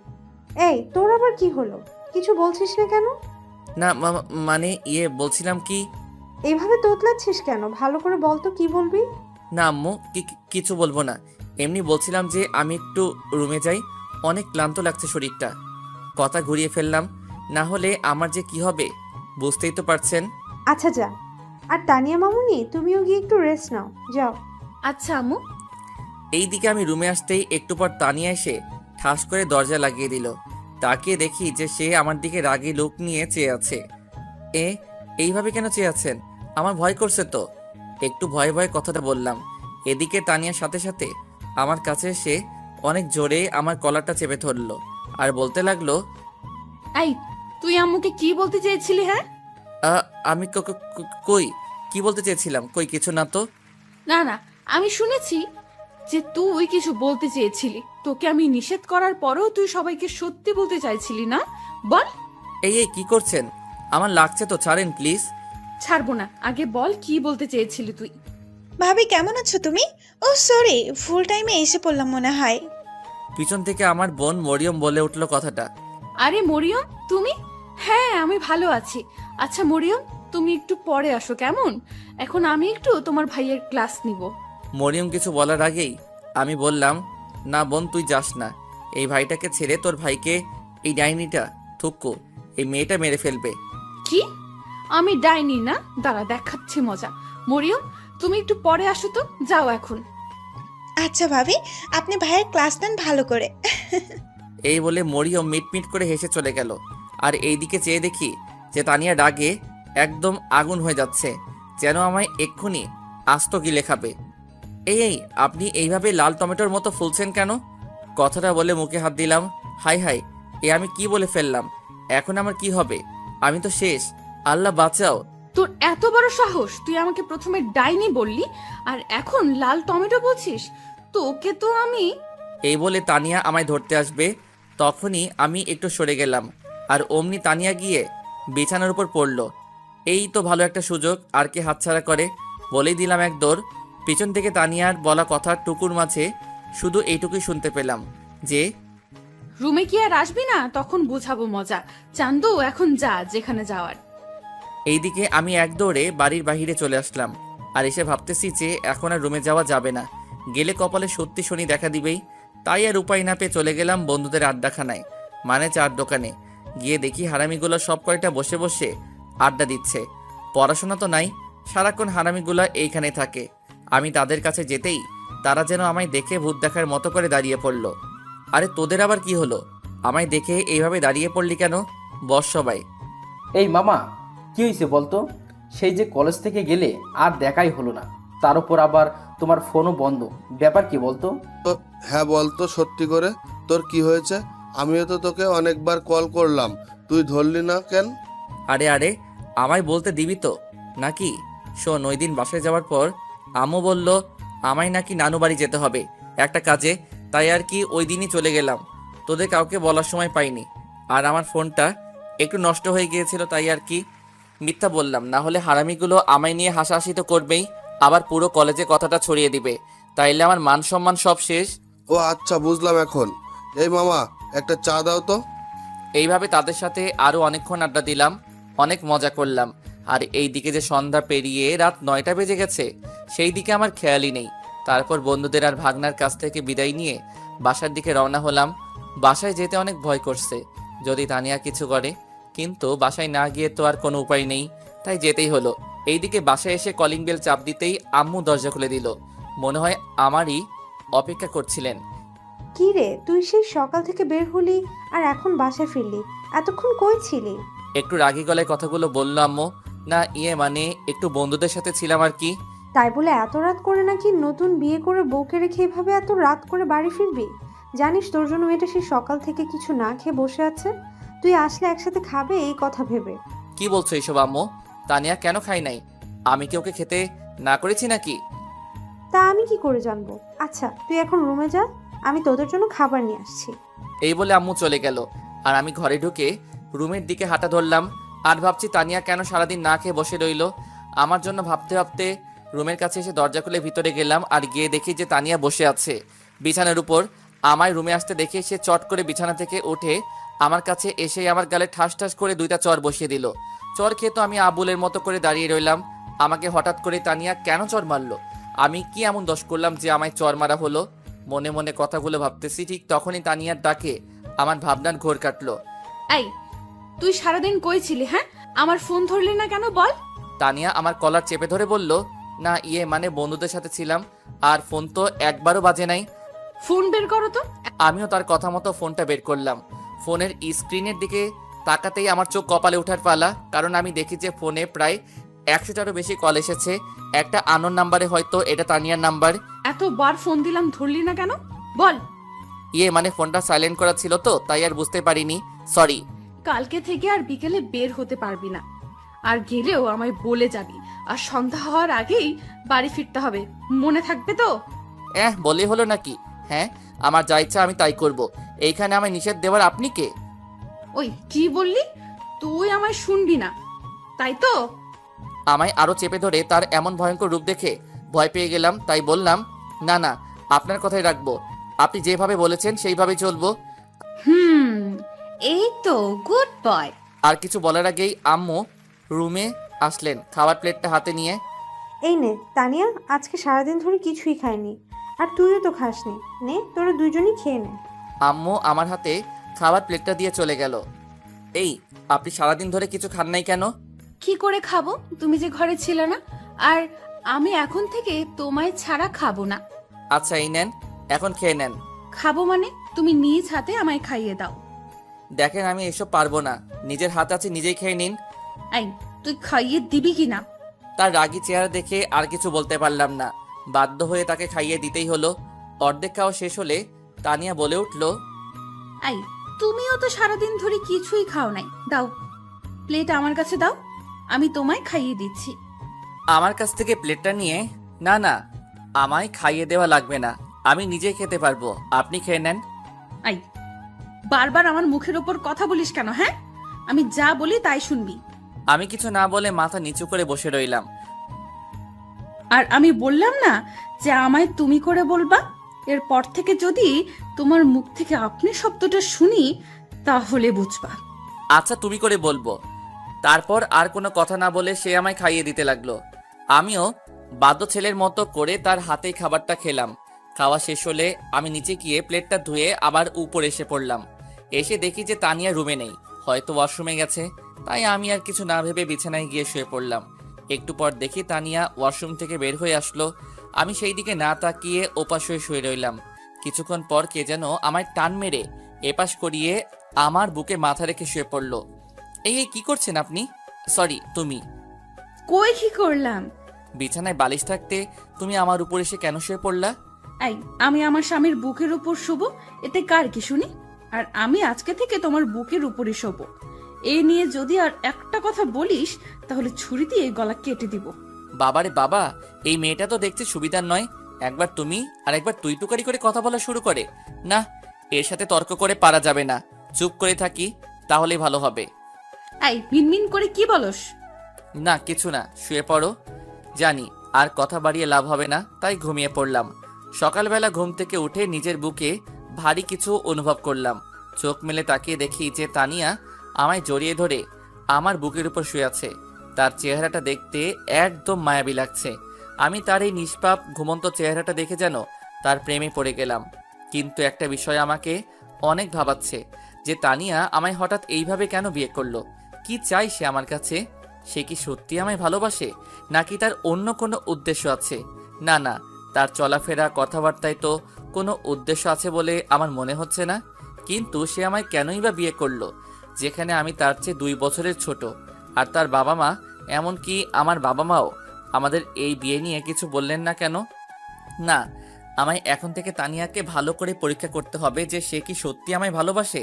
এই তোর আবার কি হলো? কিছু বলছিস না কেন? না মানে বলছিলাম কি, এইভাবে তোতলাচ্ছিস কেন? ভালো করে বল তো কি বলবি? না আম্মু, কিছু বলবো না। এমনি বলছিলাম যে আমি একটু রুমে যাই, অনেক ক্লান্ত লাগছে শরীরটা। কথা ঘুরিয়ে ফেললাম, না হলে আমার যে কি হবে বুঝতেই তো পারছেন। আচ্ছা যা। আর তানিয়া মামুনি, তুমিও গিয়ে একটু রেস্ট নাও, যাও। আচ্ছা আম্মু। এইদিকে আমি রুমে আসতেই একটু পর তানিয়া এসে ঠাস করে দরজা লাগিয়ে দিল। তাকিয়ে দেখি যে সে আমার দিকে রাগী লোক নিয়ে চেয়ে আছে। এইভাবে কেন চেয়ে আছেন? আমার ভয় করছে তো। একটু ভয়ে ভয়ে কথাটা বললাম। এদিকে তানিয়ার সাথে সাথে আমার কাছে এসে অনেক জোরে আমার কলারটা চেপে ধরলো আর বলতে লাগলো, এই, তুই আম্মুকে কি বলতে চেয়েছিলি? হ্যাঁ, আমি কই কি বলতে চেয়েছিলাম? কই কিছু না তো। না না, আমি শুনেছি যে তুই কিছু বলতে চেয়েছিলি। তোকে আমি নিষেধ করার পরেও তুই সবাইকে সত্যি বলতে চাইছিলি না? বল। এই কি করছেন? আমার লাগছে তো, ছাড়েন প্লিজ। ছাড়বো না, আগে বল কি বলতে চেয়েছিলি তুই। ভাবি কেমন আছো তুমি? ও সরি, ফুল টাইমে এসে পড়লাম মনে হয়। পিছন থেকে আমার বোন মরিয়ম বলে উঠলো কথাটা। আরে মরিয়ম, তুমি? হ্যাঁ, আমি ভালো আছি। আচ্ছা মরিয়ম, তুমি একটু পরে আসো কেমন? এখন আমি একটু তোমার ভাইয়ের ক্লাস নিব। মরিয়ম কিছু বলার আগেই আমি বললাম, না বোন, তুই যাস না। এই ভাইটাকে ছেড়ে তোর ভাইকে এই ডাইনিটা থুক্কু এই মেয়েটা মেরে ফেলবে। কি? আমি ডাইনি না? দাঁড়া, দেখাচ্ছি মজা। মরিয়ম, তুমি একটু পরে আসো তো, যাও এখন। আচ্ছা ভাবি, আপনি ভাইয়ের ক্লাস নেন ভালো করে। এই বলে মরিয়ম মিটমিট করে হেসে চলে গেল। আর এইদিকে চেয়ে দেখি যে তানিয়া রাগে একদম আগুন হয়ে যাচ্ছে, যেন আমায় এক্ষুনি আস্ত গিলে খাবে। এই আপনি এইভাবে লাল টমেটোর মতো ফুলছেন কেন? কথাটা বলে মুখে হাত দিলাম। হাই হাই, আমি কি বলে ফেললাম? এখন আমার কি হবে? আমি তো শেষ, আল্লাহ বাঁচাও। তোর এত বড় সাহস, তুই আমাকে প্রথমে ডাইনি বললি আর এখন লাল টমেটো বলছিস? তোকে তো আমি। এই বলে তানিয়া আমায় ধরতে আসবে, তখনই আমি একটু সরে গেলাম। আর অমনি তানিয়া গিয়ে বিছানার উপর পড়ল। এই তো ভালো একটা সুযোগ, আর কি হাতছাড়া করে? বলেই দিলাম এক দৌড়। পিছন থেকে তানিয়ার বলা কথা টুকুর মাঝে শুধু এইটুকুই শুনতে পেলাম যে, রুমে কি আর আসবি না? তখন বুঝাবো মজা। চান্দু, এখন যা যেখানে যাওয়ার। এইদিকে আমি এক দৌড়ে বাড়ির বাহিরে চলে আসলাম। আর এসে ভাবতেছি যে এখন আর রুমে যাওয়া যাবে না, গেলে কপালে সত্যি শনি দেখা দিবেই। তাই আর উপায় না পেয়ে চলে গেলাম বন্ধুদের আড্ডাখানায়, মানে চার দোকানে। গিয়ে দেখি হারামিগুলো সব কয়টা বসে বসে আড্ডা দিচ্ছে। পড়াশোনা তো নাই, সারাক্ষণ হারামিগুলো এইখানে থাকে। আমি তাদের কাছে যেতেই তারা যেন আমায় দেখে ভূত দেখার মতো করে দাঁড়িয়ে পড়ল। আরে তোদের আবার কি হলো? আমায় দেখে এইভাবে দাঁড়িয়ে পড়লি কেন? বস সবাই। এই মামা, কি হয়েছে বলতো? সেই যে কলেজ থেকে গেলে আর দেখাই হলো না, তার উপর আবার তোমার ফোনও বন্ধ, ব্যাপার কি বলতো? তো হ্যাঁ বলতো সত্যি করে, তোর কি হয়েছে? আমিও তো তোকে অনেকবার কল করলাম, তুই ধরলি না কেন? আরে আরে, আমায় বলতে দিবি তো নাকি? শোন, ওই দিন বাসায় যাওয়ার পর আম্মু বলল আমায় নাকি নানু বাড়ি যেতে হবে একটা কাজে, তাই আর কি ওই দিনই চলে গেলাম। তোদের কাউকে বলার সময় পাইনি। আর আমার ফোনটা একটু নষ্ট হয়ে গিয়েছিল, তাই আর কি মিথ্যা বললাম। না হলে হারামিগুলো আমায় নিয়ে হাসাহাসি তো করবেই, আবার পুরো কলেজে কথাটা ছড়িয়ে দিবে। তাইলে আমার মান সম্মান সব শেষ। ও আচ্ছা, বুঝলাম এখন। এই মামা, একটা চা দাও তো। এইভাবে তাদের সাথে আরো অনেকক্ষণ আড্ডা দিলাম, অনেক মজা করলাম। আর এই দিকে যে সন্ধ্যা পেরিয়ে রাত 9টা বেজে গেছে, সেই দিকে আমার খেয়ালই নেই। তারপর বন্ধুদের আর ভাগনার কাছ থেকে বিদায় নিয়ে বাসার দিকে রওনা হলাম। বাসায় যেতে অনেক ভয় করছে, যদি তানিয়া কিছু করে। কিন্তু বাসায় না গিয়ে তো আর কোনো উপায় নেই, তাই যেতেই হলো। এইদিকে বাসায় এসে কলিং বেল চাপ দিতেই আম্মু দরজা খুলে দিল। মনে হয় আমারই অপেক্ষা করছিলেন। কি রে, তুই সেই সকাল থেকে বের হলি আর এখন বাসায় ফিরলি? এতক্ষণ কই ছিলি? একটু রাগী গলায় কথাগুলো বলল আম্মু। না মানে একটু বন্ধুদের সাথে ছিলাম আর কি। তাই বলে এত রাত করে নাকি নতুন বিয়ে করে বউকে রেখে এভাবে এত রাত করে বাড়ি ফিরবি? জানিস তোর জন্য মেয়েটা সেই সকাল থেকে কিছু না খেয়ে বসে আছে, তুই আসলে একসাথে খাবে এই কথা ভেবে। কি বলছো এইসব আম্মু? তানিয়া কেন খাই নাই? আমি কি ওকে খেতে না করেছি নাকি? তা আমি কি করে জানবো? আচ্ছা তুই এখন রুমে যা, আমি তোদের জন্য খাবার নিয়ে আসছি। এই বলে আম্মু চলে গেল। আর আমি ঘরে ঢুকে রুমের দিকে হাঁটা ধরলাম। আর ভাবছি তানিয়া কেন সারাদিন না খেয়ে বসে রইল। আমার জন্য ভাবতে ভাবতে রুমের কাছে এসে দরজা খুলে ভিতরে গেলাম। আর গিয়ে দেখি যে তানিয়া বসে আছে বিছানার উপর। আমায় রুমে আসতে দেখে সে চট করে বিছানা থেকে উঠে আমার কাছে এসে আমার গালে ঠাস ঠাস করে 2টা চর বসিয়ে দিল। চর খেয়ে তো আমি আবুলের মতো করে দাঁড়িয়ে রইলাম। আমাকে হঠাৎ করে তানিয়া কেন চর মারলো? আমি কি এমন দোষ করলাম যে আমায় চর মারা হলো? মনে মনে কথাগুলো ভাবতেছি, ঠিক তখনই তানিয়ার ডাকে আমার ভাবনার ঘোর কাটলো। এই, তুই সারাদিন কই ছিলি? হ্যাঁ, আমার ফোন ধরলি না কেন বল? তানিয়া আমার কলার চেপে ধরে বলল, না মানে বন্ধুদের সাথে ছিলাম, আর ফোন তো একবারও বাজে নাই। ফোন বের করো তো। আমিও তার কথা মতো ফোনটা বের করলাম। ফোনের স্ক্রিনের দিকে তাকাতেই আমার চোখ কপালে ওঠার পালা, কারণ আমি দেখি যে ফোনে প্রায় 100টারও বেশি কল এসেছে। একটা আননোন নাম্বারে, হয়তো এটা তানিয়ার নাম্বার। এতবার ফোন দিলাম, ধরলি না কেন বল? মানে ফোনটা সাইলেন্ট করা ছিল তো, তাই আর বুঝতে পারিনি, সরি। কালকে থেকে আর বিকেলে বের হতে পারবি না, আর গেলেও আমায় বলে যাবি, আর সন্ধ্যা হওয়ার আগেই বাড়ি ফিরতে হবে, মনে থাকবে তো? বলে হলো নাকি? হ্যাঁ, আমার যা ইচ্ছা আমি তাই করব। এইখানে আমায় নিষেধ দেওয়ার আপনি কে? ওই কি বললি? তুই আমায় শুনবি না, তাই তো? আমায় আরো চেপে ধরে তার এমন ভয়ঙ্কর রূপ দেখে ভয় পেয়ে গেলাম, তাই বললাম, না না, আপনার কথাই রাখবো। আপনি যেভাবে বলেছেন সেইভাবেই চলবো। এই তো গুড বয়। আর কিছু বলার আগেই আম্মু রুমে আসলেন খাবার প্লেটটা হাতে নিয়ে। এই নে তানিয়া, আজকে সারাদিন ধরে কিছুই খাইনি, আর তুইও তো খাসনি, নে তোরা দুজনই খেয়ে নে। আম্মু আমার হাতে খাবার প্লেটটা দিয়ে চলে গেল। এই, আপনি সারাদিন ধরে কিছু খান নাই কেন? কি করে খাবো, তুমি যে ঘরে ছিল না, আর আমি এখন থেকে তোমায় ছাড়া খাবো না। আচ্ছা, এই নেন, এখন খেয়ে নেন। খাবো মানে তুমি নিজ হাতে আমায় খাইয়ে দাও। দেখেন আমি এসব পারবো না, নিজের হাত আছে, নিজেই খেয়ে নিন। এই, তুই খাইয়ে দিবি কিনা? তার রাগী চেহারা দেখে আর কিছু বলতে পারলাম না, বাধ্য হয়ে তাকে খাইয়ে দিতেই হলো। অর্ধেক খাওয়া শেষ হলে তানিয়া বলে উঠল, এই, তুমিও তো সারাদিন ধরে কিছুই খাও নাই, দাও প্লেট আমার কাছে দাও, আমি তোমায় খাইয়ে দিচ্ছি। আমার কাছ থেকে প্লেটটা নিয়ে, না না, আমায় খাইয়ে দেওয়া লাগবে না, আমি নিজে খেতে পারবো, আপনি খেয়ে নেন। এই, বারবার আমার মুখের ওপর কথা বলিস কেন? হ্যাঁ, আমি যা বলি তাই শুনবি। আমি কিছু না বলে মাথা নিচু করে বসে রইলাম। আর আমি বললাম না যে আমায় তুমি করে বলবা? এরপর থেকে যদি তোমার মুখ থেকে আপনি শব্দটা শুনি, তাহলে বুঝবা। আচ্ছা, তুমি করে বলবো। তারপর আর কোনো কথা না বলে সে আমায় খাইয়ে দিতে লাগলো। আমিও বাধ্য ছেলের মতো করে তার হাতেই খাবারটা খেলাম। খাওয়া শেষ হলে আমি নিচে গিয়ে প্লেটটা ধুয়ে আবার উপরে এসে পড়লাম। এসে দেখি যে তানিয়া রুমে নেই, হয়তো ওয়াশরুমে গেছে, তাই আমি আর কিছু না ভেবে বিছানায় গিয়ে শুয়ে পড়লাম। একটু পর দেখি তানিয়া ওয়াশরুম থেকে বের হয়ে আসলো। আমি সেই দিকে না তাকিয়ে ওপাশ হয়ে শুয়ে রইলাম। কিছুক্ষণ পর কে যেন আমায় টান মেরে এপাশ করিয়ে আমার বুকে মাথা রেখে শুয়ে পড়লো। এই কি করছেন আপনি? সরি, তুমি। কই কি করলাম? বিছানায় বালিশ থাকতে তুমি আমার উপর এসে কেন শুয়ে পড়লা? এই, আমি আমার স্বামীর বুকের উপর শোবো, এতে কার কি শুনি? আর আমি আজকে থেকে তোমার বুকের উপরে শোবো। এই নিয়ে যদি আর একটা কথা বলিস, তাহলে ছুরি দিয়ে গলা কেটে দিব। বাবারে বাবা, এই মেয়েটা তো দেখতে সুবিধার নয়। একবার তুমি আর একবার তুই তুকারি করে কথা বলা শুরু করে। না, এর সাথে তর্ক করে পারা যাবে না, চুপ করে থাকি, তাহলেই ভালো হবে। এই, মিনমিন করে কি বলস? না কিছু না, শুয়ে পড়ো। জানি আর কথা বাড়িয়ে লাভ হবে না, তাই ঘুমিয়ে পড়লাম। সকালবেলা ঘুম থেকে উঠে নিজের বুকে ভারী কিছু অনুভব করলাম। চোখ মেলে তাকিয়ে দেখি যে তানিয়া আমায় জড়িয়ে ধরে আমার বুকের উপর শুয়ে আছে। তার চেহারাটা দেখতে একদম মায়াবী লাগছে। আমি তার এই নিষ্পাপ ঘুমন্ত চেহারাটা দেখে যেন তার প্রেমে পড়ে গেলাম। কিন্তু একটা বিষয় আমাকে অনেক ভাবাচ্ছে, যে তানিয়া আমায় হঠাৎ এইভাবে কেন বিয়ে করলো? কি চাই সে আমার কাছে? সে কি সত্যি আমায় ভালোবাসে, নাকি তার অন্য কোনো উদ্দেশ্য আছে? না না, তার চলাফেরা কথাবার্তায় তো কোনো উদ্দেশ্য আছে বলে আমার মনে হচ্ছে না। কিন্তু সে আমায় কেনই বা বিয়ে করলো, যেখানে আমি তার চেয়ে 2 বছরের ছোট, আর তার বাবা মা, এমনকি আমার বাবা মাও আমাদের এই বিয়ে নিয়ে কিছু বললেন না কেন? না, আমায় এখন থেকে তানিয়াকে ভালো করে পরীক্ষা করতে হবে যে সে কি সত্যি আমায় ভালোবাসে,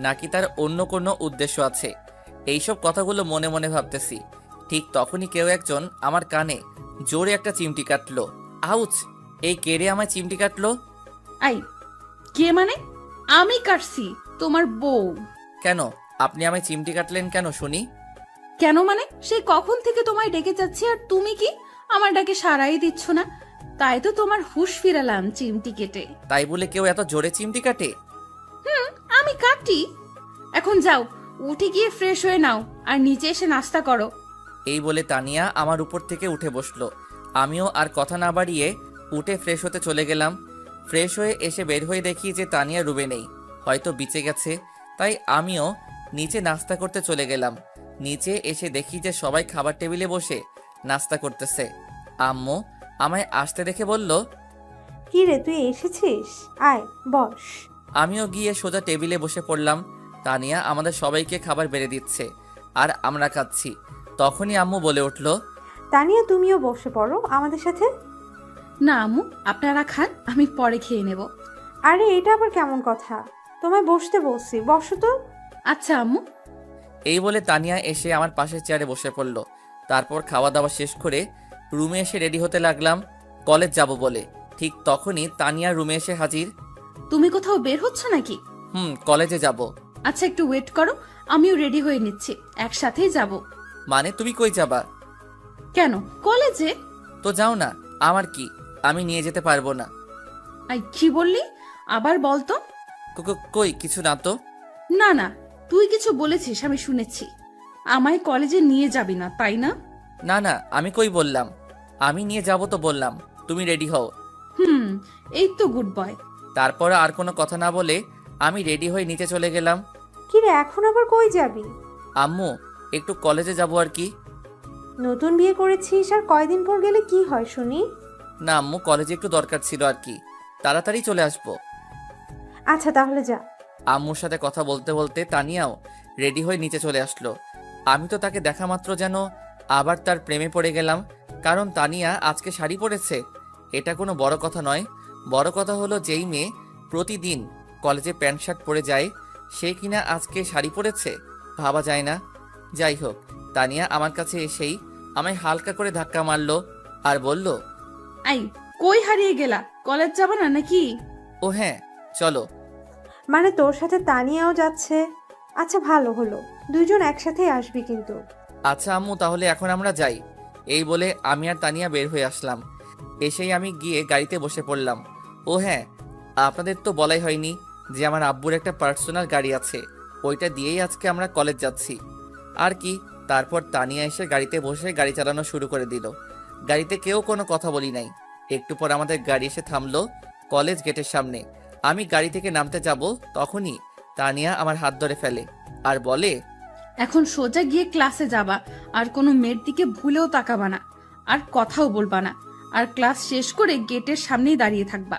নাকি তার অন্য কোনো উদ্দেশ্য আছে। এইসব কথাগুলো মনে মনে ভাবতেছি, ঠিক তখনই কেউ একজন আমার কানে জোরে একটা চিমটি কাটলো। আউচ! এই কেড়ে আমায় চিমটি কাটলো? এই, কে মানে? আমি কাটছি, তোমার বউ। কেন আপনি আমায় চিমটি কাটলেন কেন শুনি? কেন মানে? সেই কখন থেকে তোমায় ডেকে যাচ্ছি, আর তুমি কি আমার ডাকে সাড়াই দিচ্ছ না? তাই তো তোমার হুঁশ ফিরালাম চিমটি কেটে। তাই বলে কেউ এত জোরে চিমটি কাটে? আমি কাটি। এখন যাও, উঠে গিয়ে ফ্রেশ হয়ে নাও, আর নিচে এসে নাস্তা করো। এই বলে তানিয়া আমার উপর থেকে উঠে বসলো। আমিও আর কথা না বাড়িয়ে উঠে ফ্রেশ হতে চলে গেলাম। ফ্রেশ হয়ে এসে বের হয়ে দেখি যে তানিয়া রুমে নেই, হয়তো বিচে গেছে। তাই আমিও নিচে নাস্তা করতে চলে গেলাম। নিচে এসে দেখি যে সবাই খাবার টেবিলে বসে নাস্তা করতেছে। আম্মু আমায় আসতে দেখে বলল, কি রে, তুই এসেছিস? আয় বস। আমিও গিয়ে সোজা টেবিলে বসে পড়লাম। তানিয়া আমাদের সবাইকে খাবার বেড়ে দিচ্ছে আর আমরা খাচ্ছি। তখনই আম্মু বলে উঠল, তানিয়া, তুমিও বসে পড়ো আমাদের সাথে। না আম্মু, আপনারা খান, আমি পরে খেয়ে নেব। আরে এটা আবার কেমন কথা? তোমায় বসতে বলছি, বসো তো। আচ্ছা আম্মু। এই বলে তানিয়া এসে আমার পাশের চেয়ারে বসে পড়ল। তারপর খাওয়া দাওয়া শেষ করে রুমে এসে রেডি হতে লাগলাম কলেজ যাব বলে। ঠিক তখনই তানিয়া রুমে এসে হাজির। তুমি কোথাও বের হচ্ছ নাকি? কলেজে যাব। আচ্ছা একটু ওয়েট করো, আমিও রেডি হয়ে নিচ্ছি, একসাথেই যাব। মানে তুমি কই যাবা? কেন, কলেজে? তো যাও না, আমার কি, আমি নিয়ে যেতে পারবো না। আই কি বললি? আবার বল তো। কই কিছু না তো। না না, তুই কিছু বলেছিস, আমি শুনেছি। আমায় কলেজে নিয়ে যাবি না, তাই না? না না, আমি কই বললাম, আমি নিয়ে যাব তো বললাম, তুমি রেডি হও। এই তো গুড বয়। তারপর আর কোনো কথা না বলে আমি রেডি হয়ে নিচে চলে গেলাম। কি রে, এখন আবার কই যাবি? আম্মু একটু কলেজে যাব আর কি। নতুন বিয়ে করেছিস আর কয়দিন পর গেলে কি হয় শুনি? না আম্মু, কলেজে একটু দরকার ছিল আর কি, তাড়াতাড়ি চলে আসবো। আচ্ছা তাহলে যা। আম্মুর সাথে কথা বলতে বলতে তানিয়াও রেডি হয়ে নিচে চলে আসলো। আমি তো তাকে দেখা মাত্র যেন আবার তার প্রেমে পড়ে গেলাম, কারণ তানিয়া আজকে শাড়ি পরেছে। এটা কোনো বড় কথা নয়, বড় কথা হলো যেই মেয়ে প্রতিদিন কলেজে প্যান্ট শার্ট পরে যায় সে কিনা আজকে শাড়ি পরেছে, ভাবা যায় না। যাই হোক, তানিয়া আমার কাছে এসেই আমায় হালকা করে ধাক্কা মারলো আর বলল, আই কই হারিয়ে গেলা? কলেজ যাবা না নাকি? ও হ্যাঁ চলো। মানে তোর সাথে তানিয়াও যাচ্ছে? আচ্ছা ভালো হলো, দুইজন একসাথেই আসবি কিন্তু। আচ্ছা আম্মু, তাহলে এখন আমরা যাই। এই বলে আমি আর তানিয়া বের হয়ে আসলাম। এসেই আমি গিয়ে গাড়িতে বসে পড়লাম। ও হ্যাঁ, আপনাদের তো বলাই হয়নি যে আমার আব্বুর একটা পার্সোনাল গাড়ি আছে, ওইটা দিয়েই আজকে আমরা কলেজ যাচ্ছি। আর কি, তারপর তানিয়া এসে গাড়িতে বসে গাড়ি চালানো শুরু করে দিল। গাড়িতে কেউ কোনো কথা বলি নাই। একটু পর আমাদের গাড়ি এসে থামলো কলেজ গেটের সামনে। আমি গাড়ি থেকে নামতে যাব, তখনই তানিয়া আমার হাত ধরে ফেলে আর বলে, এখন সোজা গিয়ে ক্লাসে যাবা, আর কোনো মেয়ের দিকে ভুলেও তাকাবা না, আর কথাও বলবা না, আর ক্লাস শেষ করে গেটের সামনেই দাঁড়িয়ে থাকবা।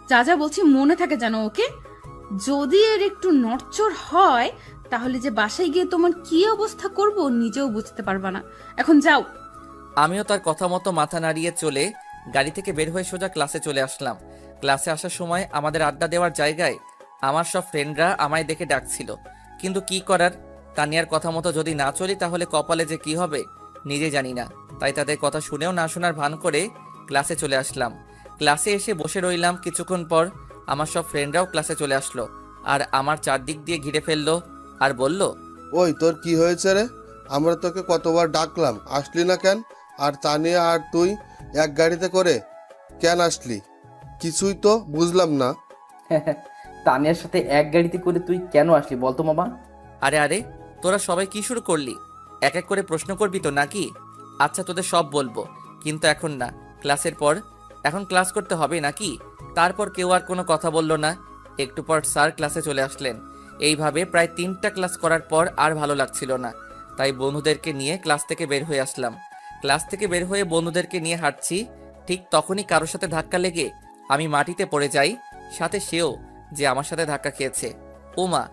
যা যা বলছি মনে থাকে জানো, ওকে? যদি এর একটু নড়চড় হয় তাহলে যে বাসায় গিয়ে তোমার কি অবস্থা করব নিজেও বুঝতে পারবা না। এখন যাও। আমিও তার কথা মতো মাথা নাড়িয়ে চলে গাড়ি থেকে বের হয়ে সোজা ক্লাসে চলে আসলাম। ক্লাসে আসার সময় আমাদের আড্ডা দেওয়ার জায়গায় আমার সব ফ্রেন্ডরা আমায় দেখে ডাকছিল, কিন্তু কি করার, তানিয়ার কথা মতো যদি না চলি তাহলে কপালে যে কি হবে নিজে জানি না। তাই তাদের কথা শুনেও না শোনার ভান করে ক্লাসে চলে আসলাম। ক্লাসে এসে বসে রইলাম। কিছুক্ষণ পর আমার সব ফ্রেন্ডরাও ক্লাসে চলে আসলো আর আমার চারদিক দিয়ে ঘিরে ফেললো আর বলল, ওই তোর কি হয়েছে রে? আমরা তোকে কতবার ডাকলাম, আসলি না কেন? আর তানিয়া আর তুই এক গাড়িতে করে কেন আসলি? কিছুই তো বুঝলাম না। তানিয়ার সাথে এক গাড়িতে করে তুই কেন আসলি বলতো মামা? আরে আরে, তোরা সবাই কি শুরু করলি? এক এক করে প্রশ্ন করবি তো নাকি? আচ্ছা তোদের সব বলবো, কিন্তু এখন না, ক্লাসের পর। এখন ক্লাস করতে হবে নাকি? তারপর কেউ আর কোনো কথা বলল না। একটু পর স্যার ক্লাসে চলে আসলেন। এইভাবে প্রায় 3টা ক্লাস করার পর আর ভালো লাগছিল না, তাই বন্ধুদেরকে নিয়ে ক্লাস থেকে বের হয়ে আসলাম। ক্লাস থেকে বের হয়ে বন্ধুদেরকে নিয়ে হাঁটছি, ঠিক তখনই কারোর সাথে ধাক্কা লেগে আমি মাটিতে পড়ে যাই, সাথে সেও যে আমার সাথে ধাক্কা খেয়েছে। ওমা,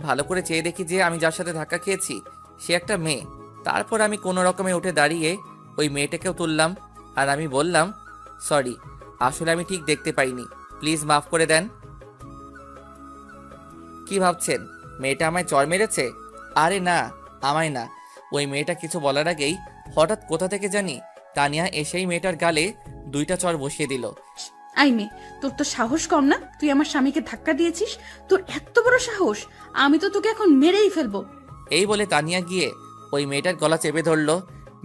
ভালো করে চেয়ে দেখি যে আমি যার সাথে ধাক্কা খেয়েছি সে একটা মেয়ে। তারপর আমি কোনো রকমে উঠে দাঁড়িয়ে ওই মেয়েটাকেও তুললাম আর আমি বললাম, সরি, আসলে আমি ঠিক দেখতে পাইনি, প্লিজ মাফ করে দেন। কি ভাবছেন মেয়েটা আমায় চড় মেরেছে? আরে না, আমায় না। ওই মেয়েটা কিছু বলার আগেই হঠাৎ কোথা থেকে জানি তানিয়া এসেই মেয়েটার গালে 2টা চড় বসিয়ে দিল। আই মে, তোর তো সাহস কম না? তুই আমার স্বামীকে ধাক্কা দিয়েছিস? তোর এত বড় সাহস! আমি তো তোকে এখন মেরেই ফেলবো। এই বলে তানিয়া গিয়ে ওই মেয়েটার গলা চেপে ধরলো।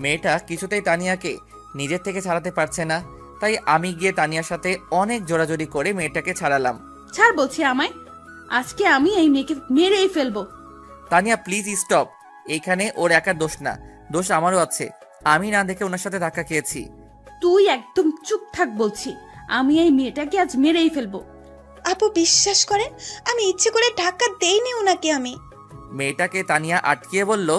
মেয়েটা কিছুতেই তানিয়াকে নিজের থেকে ছাড়াতে পারছে না, তাই আমি গিয়ে তানিয়ার সাথে অনেক জোরাজোরি করে মেয়েটাকে ছাড়ালাম। ছাড় বলছি আমায়, আজকে আমি এই মেয়েকে মেরেই ফেলবো। তানিয়া প্লিজ স্টপ, এইখানে ওর একার দোষ না, দোষ আমারও আছে। আমি না দেখে ওনার সাথে ধাক্কা খেয়েছি। তুই একদম চুপ থাক বলছি। আমি এই মেয়েটাকে আজ মেরেই ফেলবো। আপু বিশ্বাস করেন, আমি ইচ্ছে করে ধাক্কা দেইনি ওনাকে। আমি মেয়েটাকে তানিয়া আটকিয়ে বলল,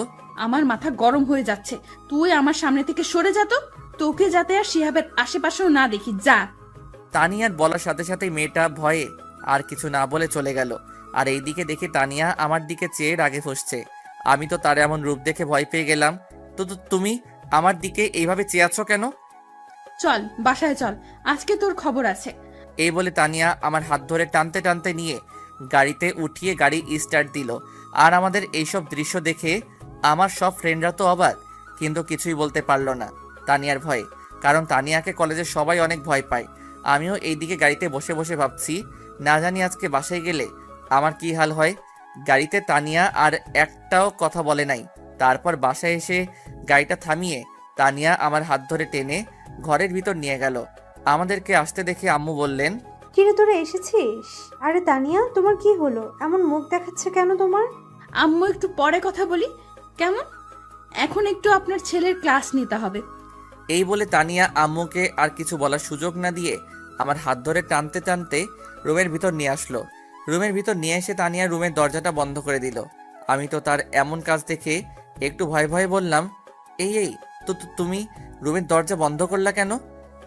আমার মাথা গরম হয়ে যাচ্ছে। তুই আমার সামনে থেকে সরে যা তো। তোকে যাতে আর শিহাবের আশেপাশেও না দেখি, যা। তানিয়ার বলার সাথে সাথে মেয়েটা ভয়ে আর কিছু না বলে চলে গেল। আর এইদিকে দেখে তানিয়া আমার দিকে চেয়ে রাগে ফুঁসছে। আমি তো তার এমন রূপ দেখে ভয় পেয়ে গেলাম। তো তুমি আমার দিকে এইভাবে চেয়ে আছো কেন? চল বাসায় চল, আজকে তোর খবর আছে। এই বলে তানিয়া আমার হাত ধরে টানতে টানতে নিয়ে গাড়িতে উঠিয়ে গাড়ি স্টার্ট দিল। আর আমাদের এইসব দৃশ্য দেখে আমার সব ফ্রেন্ডরা তো অবাক, কিন্তু কিছুই বলতে পারলো না তানিয়ার ভয়ে, কারণ তানিয়াকে কলেজের সবাই অনেক ভয় পায়। আমিও এইদিকে গাড়িতে বসে বসে ভাবছি, না জানি আজকে বাসায় গেলে আমার কি হাল হয়। গাড়িতে তানিয়া আর একটাও কথা বলে নাই। তারপর বাসায় এসে গাড়িটা থামিয়ে তানিয়া আমার হাত ধরে টেনে ঘরের ভিতর নিয়ে গেল। আমাদেরকে আসতে দেখে আম্মু বললেন, কিরে তোরা এসেছিস? আরে তানিয়া, তোমার কি হলো? এমন মুখ দেখাচ্ছে কেন তোমার? আম্মু একটু পরে কথা বলি কেমন? এখন একটু আপনার ছেলের ক্লাস নিতে হবে। এই বলে তানিয়া আম্মুকে আর কিছু বলার সুযোগ না দিয়ে আমার হাত ধরে টানতে টানতে রুমের ভিতর নিয়ে আসলো। রুমের ভিতর নিয়ে এসে তানিয়া রুমের দরজাটা বন্ধ করে দিল। আমি তো তার এমন কাজ দেখে একটু ভয়ে ভয়ে বললাম, এই তুমি রুমের দরজা বন্ধ করলা কেন?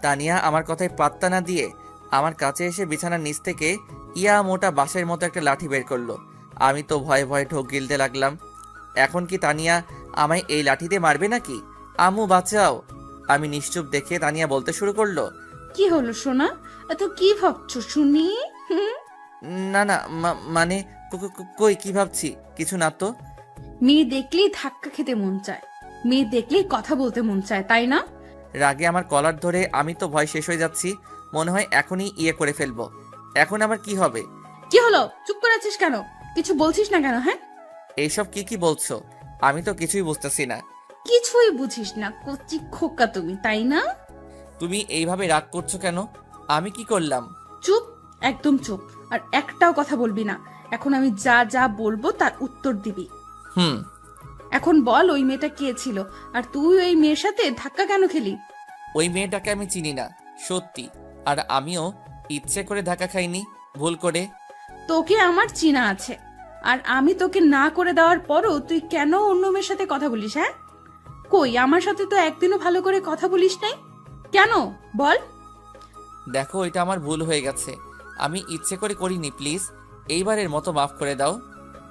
তানিয়া আমার কথায় পাত্তা না দিয়ে আমার কাছে এসে বিছানার নিচ থেকে ইয়া মোটা বাঁশের মতো একটা লাঠি বের করলো। আমি তো ভয়ে ভয়ে ঢোক গিলতে লাগলাম। এখন কি তানিয়া আমায় এই লাঠি দিয়ে মারবে নাকি? আম্মু বাঁচাও! আমি নিশ্চুপ দেখে তানিয়া বলতে শুরু করলো, কি হলো সোনা, এত কি ভাবছো শুনি? না না মানে কই কি ভাবছি কিছু না তো। মেয়ে দেখলেই ধাক্কা খেতে মন চায়, মেয়ে দেখলেই কথা বলতে মন চায়, তাই না? রাগে আমার কলার ধরে আমি তো ভয় শেষ হয়ে যাচ্ছি। মনে হয় এখনই ইয়ে করে ফেলবো। এখন আবার কি হবে? কি হলো? চুপ করে আছিস কেন? কিছু বলছিস না কেন? হ্যাঁ, এইসব কি বলছো? আমি তো কিছুই বুঝতেছি না। কিছুই বুঝিস না, কচি খোকা তুমি, তাই না? তুমি এইভাবে রাগ করছো কেন? আমি কি করলাম? চুপ, একদম চুপ। আর একটাও কথা বলবি না। এখন আমি যা যা বলবো তার উত্তর দিবি। হুম। এখন বল, ওই মেয়েটা কে ছিল? আর তুই ওই মেয়ের সাথে ধাক্কা কেন খেলি? ওই মেয়েটাকে আমি চিনি না, সত্যি। আর আমিও ইচ্ছে করে ধাক্কা খাইনি, ভুল করে। তোকে আমার চিনা আছে, আর আমি তোকে না করে দেওয়ার পরও তুই কেন অন্য মেয়ের সাথে কথা বলিস? হ্যাঁ, কই আমার সাথে তো একদিনও ভালো করে কথা বলিস নাই কেন? বল। দেখো, এটা আমার ভুল হয়ে গেছে। আমি ইচ্ছে করে করিনি, প্লিজ এইবারের মতো মাফ করে দাও।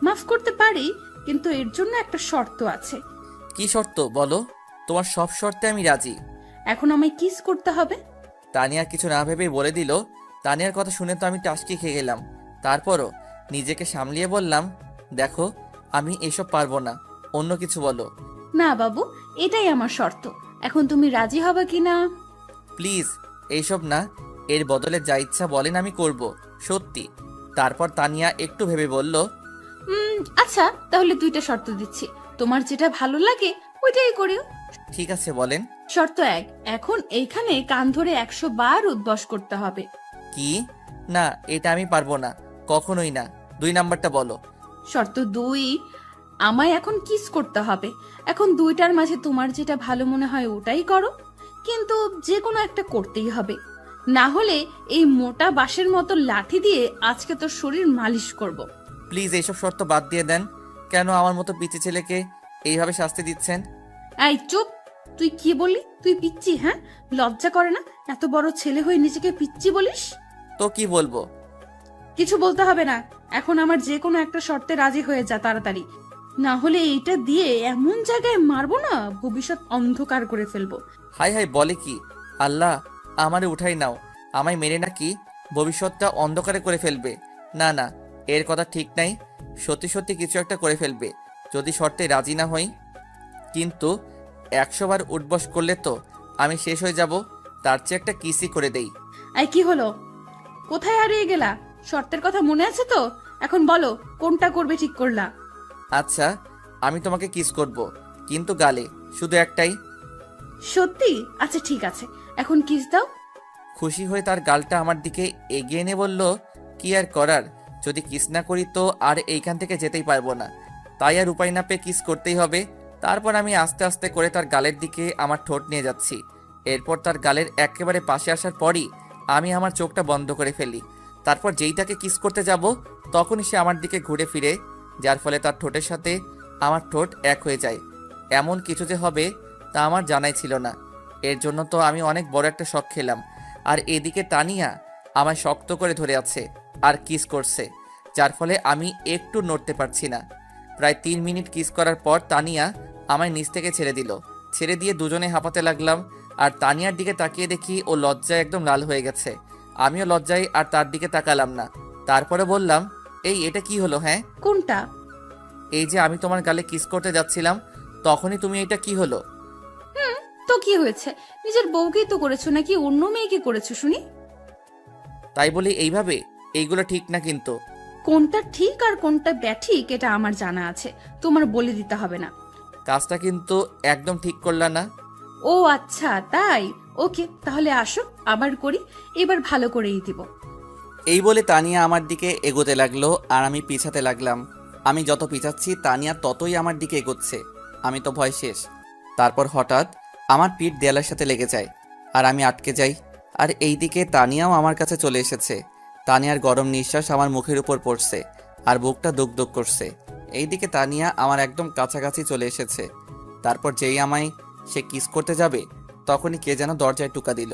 মাফ করতে পারি, কিন্তু এর জন্য একটা শর্ত আছে। কি শর্ত বলো? তোমার সব শর্তে আমি রাজি। এখন আমায় কিস করতে হবে। তানিয়া কিছু না ভেবেই বলে দিল। তানিয়ার কথা শুনে তো আমি টাসকি খেয়ে গেলাম। তারপরও নিজেকে সামলিয়ে বললাম, দেখো আমি এসব পারবো না, অন্য কিছু বলো। না বাবু, এটাই আমার শর্ত। এখন তুমি রাজি হবে কিনা? প্লিজ এইসব না, এর বদলে যা ইচ্ছা বলেন আমি করব, সত্যি। তারপর তানিয়া একটু ভেবে বলল, আচ্ছা, তাহলে দুইটা শর্ত দিচ্ছি, তোমার যেটা ভালো লাগে ওইটাই করিও। ঠিক আছে বলেন। শর্ত 1, এখন এইখানে কান ধরে 100 বার উদ্বাস করতে হবে। কি? না, এটা আমি পারবো না, কখনোই না। 2 নাম্বারটা বলো। শর্ত 2, আমায় এখন কিস করতে হবে। এখন দুইটার মাঝে তোমার যেটা ভালো মনে হয় ওটাই করো, কিন্তু যে কোনো একটা করতেই হবে, না হলে এই মোটা বাঁশের মতো লাঠি দিয়ে আজকে তোর শরীর মালিশ করব। প্লিজ এইসব শর্ত বাদ দিয়ে দেন। কেন আমার মতো পিচি ছেলেকে এইভাবে শাস্তি দিচ্ছেন? এই চুপ! তুই কি বললি? তুই পিচ্ছি? হ্যাঁ, লজ্জা করে না এত বড় ছেলে হয়ে নিজেকে পিচ্ছি বলিস? তো কি বলবো? কিছু বলতে হবে না, এখন আমার যে কোনো একটা শর্তে রাজি হয়ে যা তাড়াতাড়ি, না হলে এইটা দিয়ে এমন জায়গায় মারবো না, ভবিষ্যৎ অন্ধকার করে ফেলবো। হাই হাই, বলে কি? আল্লাহ, আমারে উঠাই নাও। আমায় মেরে নাকি ভবিষ্যৎটা অন্ধকারে করে ফেলবে? না না, এর কথা ঠিক নাই। সত্যি সত্যি কিছু একটা করে ফেলবে যদি শর্তে রাজি না হই। কিন্তু 100 বার উঠবস করলে তো আমি শেষ হয়ে যাব। তার চেয়ে একটা কিসই করে দেই। এই কি হলো? কোথায় হারিয়ে গেলা? শর্তের কথা মনে আছে তো? এখন বলো কোনটা করবে ঠিক করলা? আচ্ছা, আমি তোমাকে কিস করব, কিন্তু গালে, শুধু একটাই। সত্যি? আচ্ছা ঠিক আছে, এখন কিস দাও। খুশি হয়ে তার গালটা আমার দিকে এগিয়ে এনে বলল, কি আর করার, যদি কিস না করি তো আর এইখান থেকে যেতেই পারবো না। তাই আর উপায় না পেয়ে কিস করতেই হবে। তারপর আমি আস্তে আস্তে করে তার গালের দিকে আমার ঠোঁট নিয়ে যাচ্ছি। এরপর তার গালের একেবারে পাশে আসার পরই আমি আমার চোখটা বন্ধ করে ফেলি। তারপর যেই তাকে কিস করতে যাব তখনই সে আমার দিকে ঘুরে ফিরে, যার ফলে তার ঠোঁটের সাথে আমার ঠোঁট এক হয়ে যায়। এমন কিছু যে হবে তা আমার জানাই ছিল না। এর জন্য তো আমি অনেক বড় একটা শক খেলাম। আর এদিকে তানিয়া আমায় শক্ত করে ধরে আছে আর কিস করছে, যার ফলে আমি একটু নড়তে পারছি না। প্রায় 3 মিনিট কিস করার পর তানিয়া আমায় নিচ থেকে ছেড়ে দিল। ছেড়ে দিয়ে দুজনে হাঁপাতে লাগলাম। আর তানিয়ার দিকে তাকিয়ে দেখি ও লজ্জায় একদম লাল হয়ে গেছে। আমিও লজ্জায় আর তার দিকে তাকালাম না। তারপরে বললাম, এই এটা কি হলো? হ্যাঁ, কোনটা? এই যে আমি তোমার গালে কিস করতে যাচ্ছিলাম তখনই তুমি এটা কি হলো? তো কি হয়েছে? নিজের বউকেই তো করেছো নাকি অন্য মেয়েকে করেছো শুনি? তাই বলি এইভাবে? এইগুলো ঠিক না কিন্তু। কোনটা ঠিক আর কোনটা ব্যাঠিক এটা আমার জানা আছে, তোমার বলে দিতে হবে না। কাজটা কিন্তু একদম ঠিক করলা না। ও আচ্ছা তাই, ওকে তাহলে আসো আবার করি, এবার ভালো করেই দিব। এই বলে তানিয়া আমার দিকে এগোতে লাগলো আর আমি পিছাতে লাগলাম। আমি যত পিছাচ্ছি তানিয়া ততই আমার দিকে এগোচ্ছে। আমি তো ভয় শেষ। তারপর হঠাৎ আমার পিঠ দেয়ালের সাথে লেগে যায় আর আমি আটকে যাই। আর এইদিকে তানিয়াও আমার কাছে চলে এসেছে। তানিয়ার গরম নিঃশ্বাস আমার মুখের উপর পড়ছে আর বুকটা দুক দুক করছে। এইদিকে তানিয়া আমার একদম কাছাকাছি চলে এসেছে। তারপর যেই আমায় সে কিস করতে যাবে তখনই কে যেন দরজায় টুকা দিল।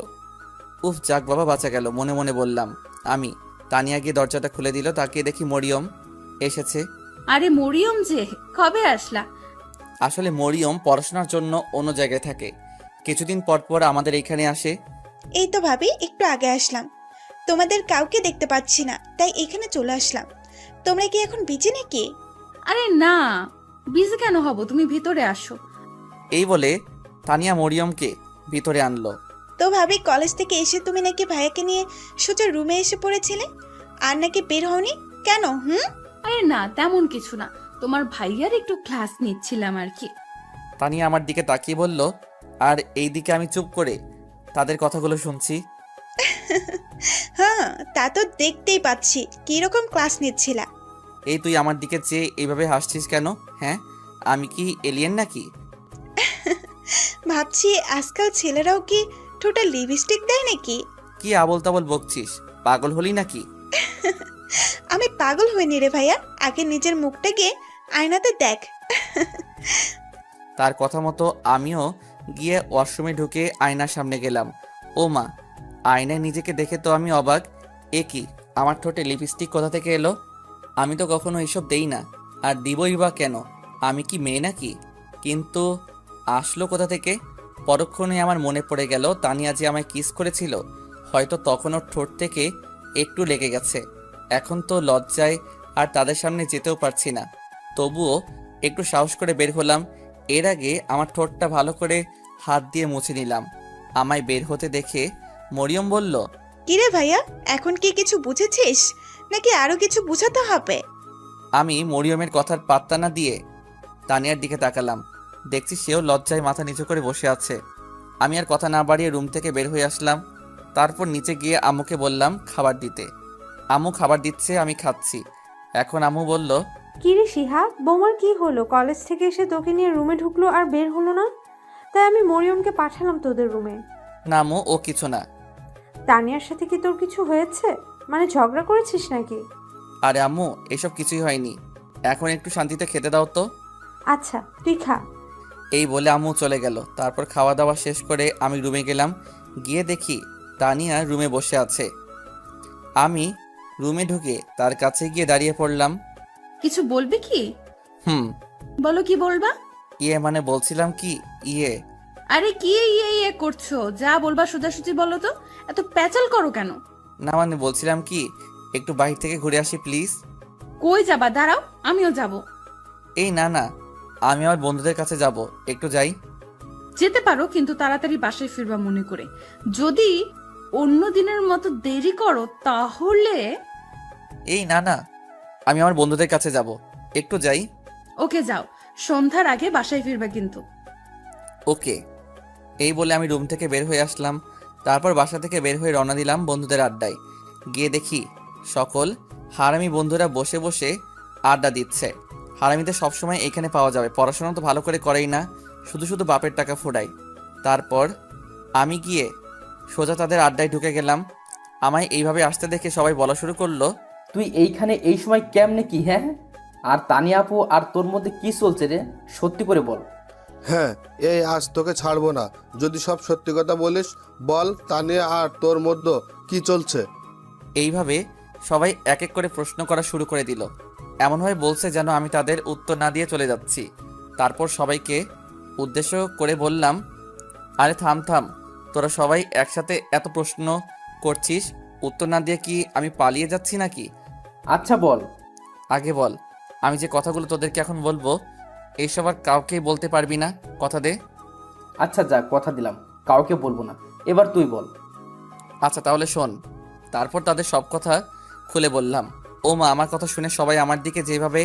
উফ, যাক বাবা, বাঁচা গেল, মনে মনে বললাম আমি। তানিয়া গিয়ে দরজাটা খুলে দিল। তাকিয়ে দেখি মরিয়ম এসেছে। আরে মরিয়ম যে, কবে আসলা? আসলে মরিয়ম পড়াশোনার জন্য অন্য জায়গায় থাকে, কিছুদিন পর পর আমাদের এইখানে আসে। এই তো ভাবি একটু আগে আসলাম, তোমাদের কাউকে দেখতে পাচ্ছি না, তাই এখানে চলে আসলাম। তোমরা কি এখন বিজি নাকি? আরে না, বিজি কেন হব, তুমি ভিতরে আসো। এই বলে তানিয়া মরিয়মকে ভিতরে আনলো। তো ভাবি কলেজ থেকে এসে তুমি নাকি ভাইয়াকে নিয়ে সোজা রুমে এসে পড়েছিলে, আর নাকি বের হওনি কেন? আরে না, তেমন কিছু না, তোমার ভাইয়ার একটু ক্লাস নিচ্ছিলাম আর কি। তানিয়া আমার দিকে তাকিয়ে বলল, আর এই দিকে আমি চুপ করে তাদের কথাগুলো শুনছি। হ্যাঁ, তা তো দেখতেই পাচ্ছি কিরকম ক্লাস নিচ্ছিলা। এই তুই আমার দিকে চেয়ে এইভাবে হাসছিস কেন? হ্যাঁ, আমি কি এলিয়েন নাকি? ভাবছি আজকাল ছেলেরাও কি ঠোঁটে লিপস্টিক দেয় নাকি? কি আবল তাবল বকছিস? পাগল হলি নাকি? আমি পাগল হইনি রে ভাইয়া, আগে নিজের মুখটা গিয়ে আয়নাতে দেখ। তার কথা মতো আমিও গিয়ে ওয়াশরুমে ঢুকে আয়নার সামনে গেলাম। ও মা, আয়নায় নিজেকে দেখে তো আমি অবাক। এ কি, আমার ঠোঁটে লিপস্টিক কোথা থেকে এলো? আমি তো কখনো এসব দেই না, আর দিবই বা কেন? আমি কি মেয়ে নাকি? কিন্তু আসলো কোথা থেকে? পরক্ষণে আমার মনে পড়ে গেল তানিয়া যে আমায় কিস করেছিল, হয়তো তখন ওর ঠোঁট থেকে একটু লেগে গেছে। এখন তো লজ্জায় আর তাদের সামনে যেতেও পারছি না, তবুও একটু সাহস করে বের হলাম। এর আগে আমার ঠোঁটটা ভালো করে হাত দিয়ে মুছে নিলাম। আমায় বের হতে দেখে মরিয়ম বলল, কিরে ভাইয়া, এখন কি কিছু বুঝেছিস নাকি আরো কিছু বুঝাতে হবে? আমি মরিয়মের কথার পাত্তা না দিয়ে তানিয়ার দিকে তাকালাম। দেখছি সেও লজ্জায় মাথা নিচু করে বসে আছে। আমি আর কথা না বাড়িয়ে রুম থেকে বের হয়ে আসলাম। তারপর নিচে গিয়ে আম্মুকে বললাম খাবার দিতে। আম্মু খাবার দিচ্ছে, আমি খাচ্ছি। এখন আম্মু বলল, কি রে শিহাব, বৌমার কি হলো? কলেজ থেকে এসে তোকে নিয়ে রুমে ঢুকলো আর বের হলো না, তাই আমি মরিয়মকে পাঠালাম তোদের রুমে। না আম্মু, ও কিছু না। তানিয়ার সাথে কি তোর কিছু হয়েছে? মানে ঝগড়া করেছিস নাকি? আরে আম্মু, এসব কিছুই হয়নি। এখন একটু শান্তিতে খেতে দাও তো। আচ্ছা তুই খা। এই বলে আম্মু চলে গেল। তারপর খাওয়া দাওয়া শেষ করে আমি রুমে গেলাম। গিয়ে দেখি তানিয়া রুমে বসে আছে। আমি রুমে ঢুকে তার কাছে গিয়ে দাঁড়িয়ে পড়লাম। কিছু বলবে কি? হুম। বলো, কি বলবা? মানে বলছিলাম কি, আরে কি ইয়ে করছো, যা বলবা সোজাসুজি বলো তো, এত প্যাচাল করো কেন? না মানে বলছিলাম কি, একটু বাইরে থেকে ঘুরে আসি প্লিজ। কই যাবা? দাঁড়াও, আমিও যাব। এই না না, আমি আমার বন্ধুদের কাছে যাব, একটু যাই। যেতে পারো, কিন্তু তাড়াতাড়ি বাসায় ফিরবা মনে করে। যদি অন্য দিনের মতো দেরি করো তাহলে। এই না না, আমি আমার বন্ধুদের কাছে যাব, একটু যাই। ওকে যাও, সন্ধ্যার আগে বাসায় ফিরবা কিন্তু। ওকে। এই বলে আমি রুম থেকে বের হয়ে আসলাম। তারপর বাসা থেকে বের হয়ে রওনা দিলাম বন্ধুদের আড্ডায়। গিয়ে দেখি সকল হারামি বন্ধুরা বসে বসে আড্ডা দিচ্ছে। হারামিদের সবসময় এইখানে পাওয়া যাবে, পড়াশোনা তো ভালো করে করেই না, শুধু শুধু বাপের টাকা ফোড়ায়। তারপর আমি গিয়ে সোজা তাদের আড্ডায় ঢুকে গেলাম। আমায় এইভাবে আসতে দেখে সবাই বলা শুরু করলো, তুই এইখানে এই সময় কেমনে কি? হ্যাঁ, আর তানিয়া আপু আর তোর মধ্যে কি চলছে রে? সত্যি করে বল। হ্যাঁ, এই আজ তোকে ছাড়বো না। যদি সব সত্যি কথা বলিস, বল তানিয়া আর তোর মধ্যে কি চলছে। এইভাবে সবাই এক এক করে প্রশ্ন করা শুরু করে দিল। এমনভাবে বলছে যেন আমি তাদের উত্তর না দিয়ে চলে যাচ্ছি। তারপর সবাইকে উদ্দেশ্য করে বললাম, আরে থাম থাম, তোরা সবাই একসাথে এত প্রশ্ন করছিস, উত্তর না দিয়ে কি আমি পালিয়ে যাচ্ছি নাকি? আচ্ছা বল। আগে বল, আমি যে কথাগুলো তোদেরকে এখন বলবো এইসব আর কাউকেই বলতে পারবি না, কথা দে। আচ্ছা যা, কথা দিলাম, কাউকে বলবো না। এবার তুই বল। আচ্ছা তাহলে শোন। তারপর তাদের সব কথা খুলে বললাম। ও মা, আমার কথা শুনে সবাই আমার দিকে যেভাবে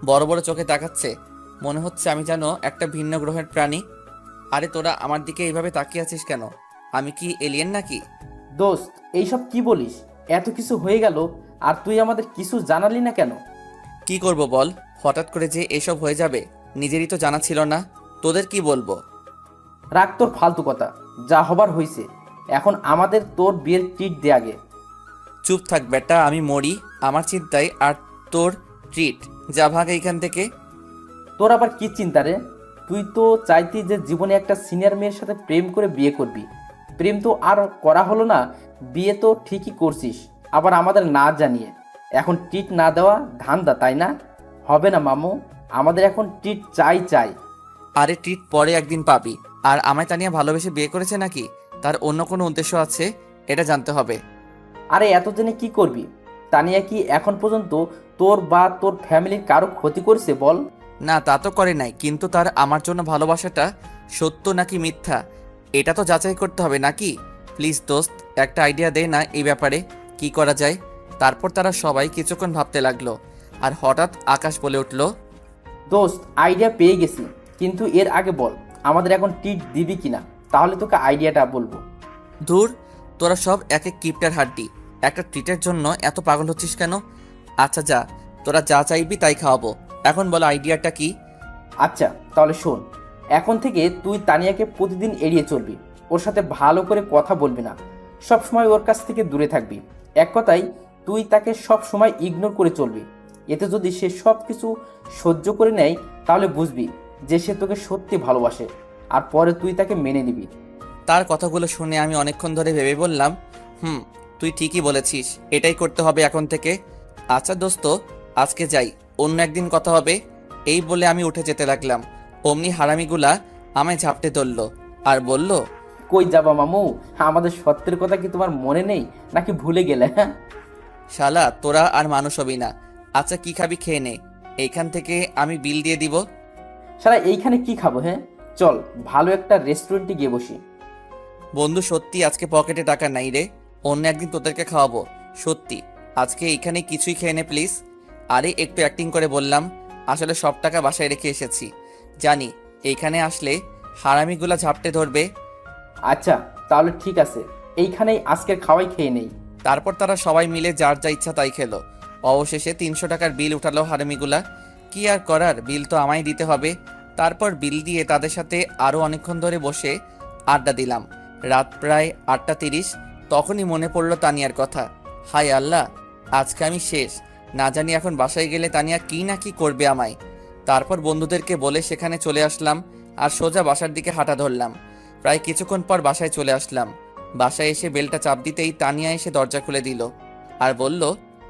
বড় বড় চোখে তাকাচ্ছে, মনে হচ্ছে আমি যেন একটা ভিন্ন গ্রহের প্রাণী। আরে তোরা আমার দিকে এইভাবে তাকিয়ে আছিস কেন? আমি কি এলিয়েন নাকি? দোস্ত, এইসব কি বলিস? এত কিছু হয়ে গেল আর তুই আমাদের কিছু জানালি না কেন? কি করব বল, হঠাৎ করে যে এসব হয়ে যাবে নিজেরই তো জানা ছিল না। তোদের কি বলবো? রাখ তোর ফালতু কথা, যা হবার হয়েছে। এখন আমাদের তোর বিয়ের ট্রিট দে আগে। চুপ থাক বেটা, আমি মরি আমার চিন্তায় আর তোর ট্রিট। যা ভাগ এইখান থেকে। তোর আবার কি চিন্তা রে? তুই তো চাইতি যে জীবনে একটা সিনিয়র মেয়ের সাথে প্রেম করে বিয়ে করবি। প্রেম তো আর করা হলো না, বিয়ে তো ঠিকই করছিস, আবার আমাদের না জানিয়ে। এখন ট্রিট না দেওয়া ধান্দা, তাই না? হবে না মামু, আমাদের এখন ট্রিট চাই চাই। আরে ট্রিট পরে একদিন পাবি। আর আমায় তানিয়া ভালোবেসে বিয়ে করেছে নাকি তার অন্য কোনো উদ্দেশ্য আছে, এটা জানতে হবে। আরে এত জেনে কি করবি? তানিয়া কি এখন পর্যন্ত তোর বা তোর ফ্যামিলির কারো ক্ষতি করেছে বল? না, তা তো করে নাই, কিন্তু তার আমার জন্য ভালোবাসাটা সত্য নাকি মিথ্যা এটা তো যাচাই করতে হবে নাকি? প্লিজ দোস্ত, একটা আইডিয়া দে না এই ব্যাপারে, কি করা যায়। তারপর তারা সবাই কিছুক্ষণ ভাবতে লাগলো। আর হঠাৎ আকাশ বলে উঠল, দোস্ত, আইডিয়া পেয়ে গেছি, কিন্তু এর আগে বল আমাদের এখন ট্রিট দিবি কিনা, তাহলে তোকে আইডিয়াটা বলবো। ধুর, তোরা সব এক এক কিপটার হাড্ডি, একটা ট্রিটের জন্য এত পাগল হচ্ছিস কেন? আচ্ছা যা, তোরা যা চাইবি তাই খাওয়াবো। এখন বলো আইডিয়াটা কি? আচ্ছা তাহলে শোন, এখন থেকে তুই তানিয়াকে প্রতিদিন এড়িয়ে চলবি, ওর সাথে ভালো করে কথা বলবি না, সব সময় ওর কাছ থেকে দূরে থাকবি। এক কথায় তুই তাকে সব সময় ইগনোর করে চলবি। এতে যদি সে সব কিছু সহ্য করে নেয় তাহলে বুঝবি যে সে তোকে সত্যি ভালোবাসে, আর পরে তুই তাকে মেনে নিবি। তার কথাগুলো শুনে আমি অনেকক্ষণ ধরে ভেবে বললাম, তুই ঠিকই বলেছিস, এটাই করতে হবে এখন থেকে। আচ্ছা দোস্ত, আজকে যাই, অন্য একদিন কথা হবে। এই বলে আমি উঠে যেতে লাগলাম। অমনি হারামিগুলা আমায় ঝাপটে ধরল আর বলল, কই যাবা মামু? আমাদের সত্যের কথা কি তোমার মনে নেই নাকি ভুলে গেলে? হ্যাঁ, শালা তোরা আর মানুষ হবি না। আচ্ছা কি খাবি খেয়ে নে, এইখান থেকে আমি বিল দিয়ে দিব। সারা এইখানে কি খাবো? হ্যাঁ চল ভালো একটা রেস্টুরেন্টে গিয়ে বসি। বন্ধু সত্যি আজকে পকেটে টাকা নাই রে, অন্য একদিন তোদেরকে খাওয়াবো। সত্যি আজকে এইখানে কিছুই খেয়ে নে প্লিজ। আরে একটু অ্যাক্টিং করে বললাম, আসলে সব টাকা বাসায় রেখে এসেছি। জানি এইখানে আসলে হারামিগুলা ঝাপটে ধরবে। আচ্ছা তাহলে ঠিক আছে, এইখানেই আজকের খাওয়াই খেয়ে নেই। তারপর তারা সবাই মিলে যার যা ইচ্ছা তাই খেলো। অবশেষে 300 টাকার বিল উঠালো হারামিগুলা। কি আর করার, বিল তো আমায় দিতে হবে। তারপর বিল দিয়ে তাদের সাথে আরও অনেকক্ষণ ধরে বসে আড্ডা দিলাম। রাত প্রায় 8:30। তখনই মনে পড়লো তানিয়ার কথা। হায় আল্লাহ, আজকে আমি শেষ। না জানি এখন বাসায় গেলে তানিয়া কি না কি করবে আমায়। তারপর বন্ধুদেরকে বলে সেখানে চলে আসলাম আর সোজা বাসার দিকে হাঁটা ধরলাম। প্রায় কিছুক্ষণ পর বাসায় চলে আসলাম। বাসায় এসে বেলটা চাপ দিতেই তানিয়া এসে দরজা খুলে দিল আর বলল,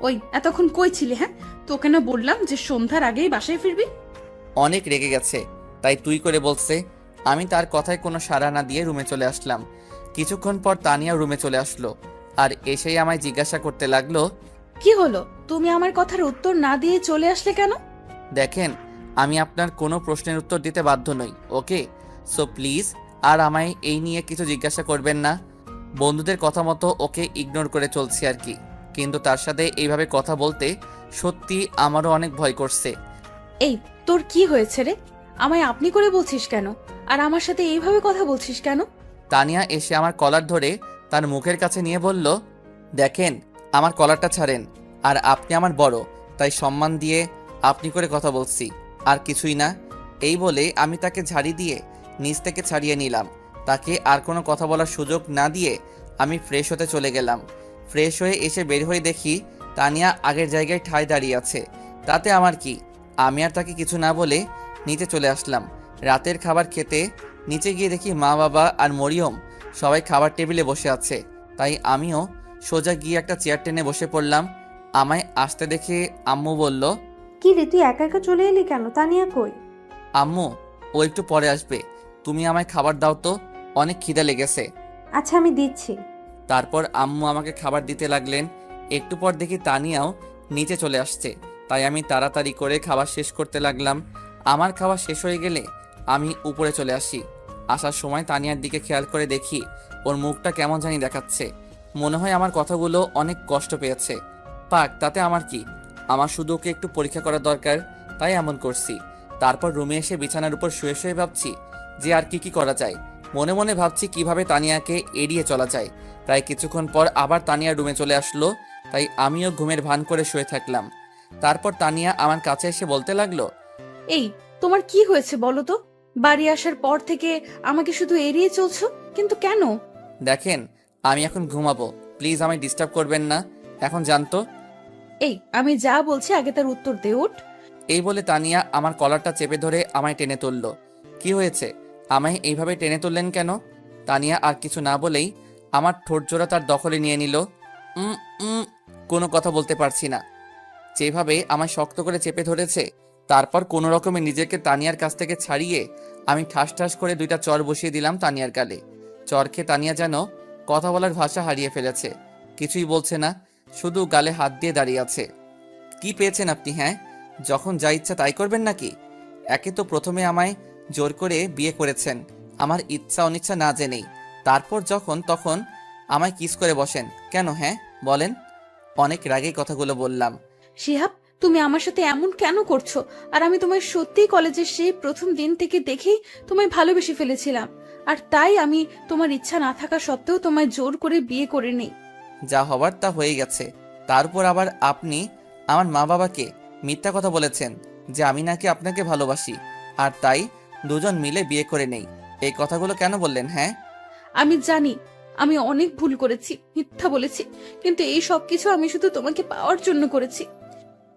ওই এতক্ষণ কই ছিলে? হ্যাঁ, তোকে না বললাম যে সন্ধ্যার আগেই বাসায় ফিরবি? অনেক রেগে গেছে তাই তুই করে বলছে। আমি তার কথায় কোনো সাড়া না দিয়ে রুমে চলে আসলাম। কিছুক্ষণ পর তানিয়া রুমে চলে আসলো আর এসেই আমায় জিজ্ঞাসা করতে লাগলো, কি হলো, তুমি আমার কথার উত্তর না দিয়ে চলে আসলে কেন? দেখেন, আমি আপনার কোনো প্রশ্নের উত্তর দিতে বাধ্য নই, ওকে? সো প্লিজ আর আমায় এই নিয়ে কিছু জিজ্ঞাসা করবেন না। বন্ধুদের কথা মতো ওকে ইগনোর করে চলছি আর কি, কিন্তু তার সাথে এইভাবে কথা বলতে সত্যি আমারও অনেক ভয় করছে। এই তোর কি হয়েছে রে? আমায় আপনি করে বলছিস কেন? আর আমার সাথে এইভাবে কথা বলছিস কেন? তানিয়া এসে আমার কলার ধরে তার মুখের কাছে নিয়ে বলল, দেখেন আমার কলারটা ছাড়েন, আর আপনি আমার বড় তাই সম্মান দিয়ে আপনি করে কথা বলছি। আর কিছুই না। এই বলে আমি তাকে ঝাড়ি দিয়ে নিচ থেকে ছাড়িয়ে নিলাম। তাকে আর কোনো কথা বলার সুযোগ না দিয়ে আমি ফ্রেশ হতে চলে গেলাম। ফ্রেশ হয়ে এসে বের হয়ে দেখি তানিয়া আগের জায়গায় ঠায় দাঁড়িয়ে আছে। তাতে আমার কি, আমি আর তাকে কিছু না বলে নিচে চলে আসলাম। রাতের খাবার খেতে নিচে গিয়ে দেখি মা বাবা আর মরিয়ম সবাই খাবার টেবিলে বসে আছে। তাই আমিও সোজা গিয়ে একটা চেয়ার টেনে বসে পড়লাম। আমায় আসতে দেখে আম্মু বলল, কি রে, তুই একা একা চলে এলি কেন? তানিয়া কই? আম্মু ও একটু পরে আসবে, তুমি আমায় খাবার দাও তো, অনেক খিদে লেগেছে। আচ্ছা, আমি দিচ্ছি। তারপর আম্মু আমাকে খাবার দিতে লাগলেন। একটু পর দেখি তানিয়াও নিচে চলে আসছে। তাই আমি তাড়াতাড়ি করে খাবার শেষ করতে লাগলাম। আমার খাবার শেষ হয়ে গেলে আমি উপরে চলে আসি। আসার সময় তানিয়ার দিকে খেয়াল করে দেখি ওর মুখটা কেমন জানি দেখাচ্ছে। মনে হয় আমার কথাগুলো অনেক কষ্ট পেয়েছে। পাক, তাতে আমার কি, আমার শুধু ওকে একটু পরীক্ষা করা দরকার, তাই এমন করছি। তারপর রুমে এসে বিছানার উপর শুয়ে শুয়ে ভাবছি যে আর কি করা যায়। মনে মনে ভাবছি কিভাবে তানিয়াকে এড়িয়ে চলা যায়। প্রায় কিছুক্ষণ পর আবার তানিয়া রুমে চলে আসলো, তাই আমিও ঘুমের ভান করে শুয়ে থাকলাম। তারপর তানিয়া আমার কাছে এসে বলতে লাগলো, এই, তোমার কি হয়েছে বলো তো? বাড়ি আসার পর থেকে আমাকে শুধু এড়িয়ে চলছো, কিন্তু কেন? দেখেন আমি এখন ঘুমাবো, প্লিজ আমায় ডিস্টার্ব করবেন না, এখন জানতো। এই, আমি যা বলছি আগে তার উত্তর দে, ওঠ। এই বলে তানিয়া আমার কলারটা চেপে ধরে আমায় টেনে তুলল। কি হয়েছে, আমায় এইভাবে টেনে তুললেন কেন? তানিয়া আর কিছু না বলেই আমার ঠোঁটজোড়া তার দখলে নিয়ে নিল। উম উম কোনো কথা বলতে পারছি না। যেভাবে আমায় শক্ত করে চেপে ধরেছে, তারপর কোনো রকমে নিজেকে তানিয়ার কাছ থেকে ছাড়িয়ে আমি ঠাস ঠাস করে 2টা চর বসিয়ে দিলাম তানিয়ার গালে। চর খেয়ে তানিয়া যেন কথা বলার ভাষা হারিয়ে ফেলেছে, কিছুই বলছে না, শুধু গালে হাত দিয়ে দাঁড়িয়ে আছে। কি পেয়েছেন আপনি? হ্যাঁ, যখন যা ইচ্ছা তাই করবেন নাকি? একে তো প্রথমে আমায় জোর করে বিয়ে করেছেন আমার ইচ্ছা অনিচ্ছা না জেনেই, তারপর যখন তখন আমায় কিস করে বসেন কেন? হ্যাঁ বলেন। অনেক রাগেই কথাগুলো বললাম। শিহাব, তুমি আমার সাথে এমন কেন করছো? আর আমি তোমায় সত্যিই কলেজের সেই প্রথম দিন থেকে দেখেই তোমায় ভালোবেসে ফেলেছিলাম। আর তাই আমি তোমার ইচ্ছা না থাকা সত্ত্বেও তোমায় জোর করে বিয়ে করে নেই। যা হবার তা হয়ে গেছে। তারপর আবার আপনি আমার মা বাবাকে মিথ্যা কথা বলেছেন যে আমি নাকি আপনাকে ভালোবাসি, আর তাই দুজন মিলে বিয়ে করে নেই। এই কথাগুলো কেন বললেন? হ্যাঁ, আমি জানি আমি অনেক ভুল করেছি, মিথ্যা বলেছি, কিন্তু এই সব কিছু আমি শুধু তোমাকে পাওয়ার জন্য করেছি।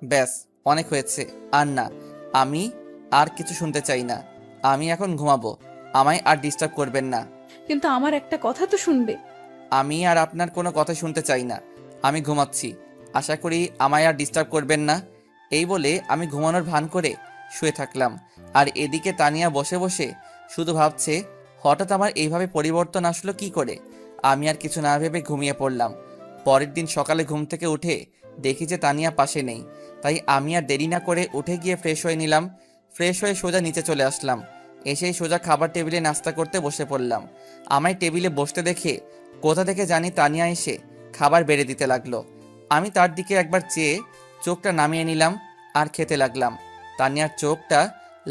ব্যাস, অনেক হয়েছে। আর না, আমি আর কিছু শুনতে চাই না। আমি এখন ঘুমাবো, আমায় আর ডিস্টার্ব করবেন না। কিন্তু আমার একটা কথা তো শুনবে। আমি আর আপনার কোনো কথা শুনতে চাই না, আমি ঘুমাচ্ছি, আশা করি আমায় আর ডিস্টার্ব করবেন না। এই বলে আমি ঘুমানোর ভান করে শুয়ে থাকলাম। আর এদিকে তানিয়া বসে বসে শুধু ভাবছে হঠাৎ আমার এইভাবে পরিবর্তন আসলো কি করে। আমি আর কিছু না ভেবে ঘুমিয়ে পড়লাম। পরের দিন সকালে ঘুম থেকে উঠে দেখি যে তানিয়া পাশে নেই, তাই আমি আর দেরি না করে উঠে গিয়ে ফ্রেশ হয়ে নিলাম। ফ্রেশ হয়ে সোজা নিচে চলে আসলাম। এসেই সোজা খাবার টেবিলে নাস্তা করতে বসে পড়লাম। আমায় টেবিলে বসতে দেখে কোথা থেকে জানি তানিয়া এসে খাবার বেড়ে দিতে লাগলো। আমি তার দিকে একবার চেয়ে চোখটা নামিয়ে নিলাম আর খেতে লাগলাম। তানিয়ার চোখটা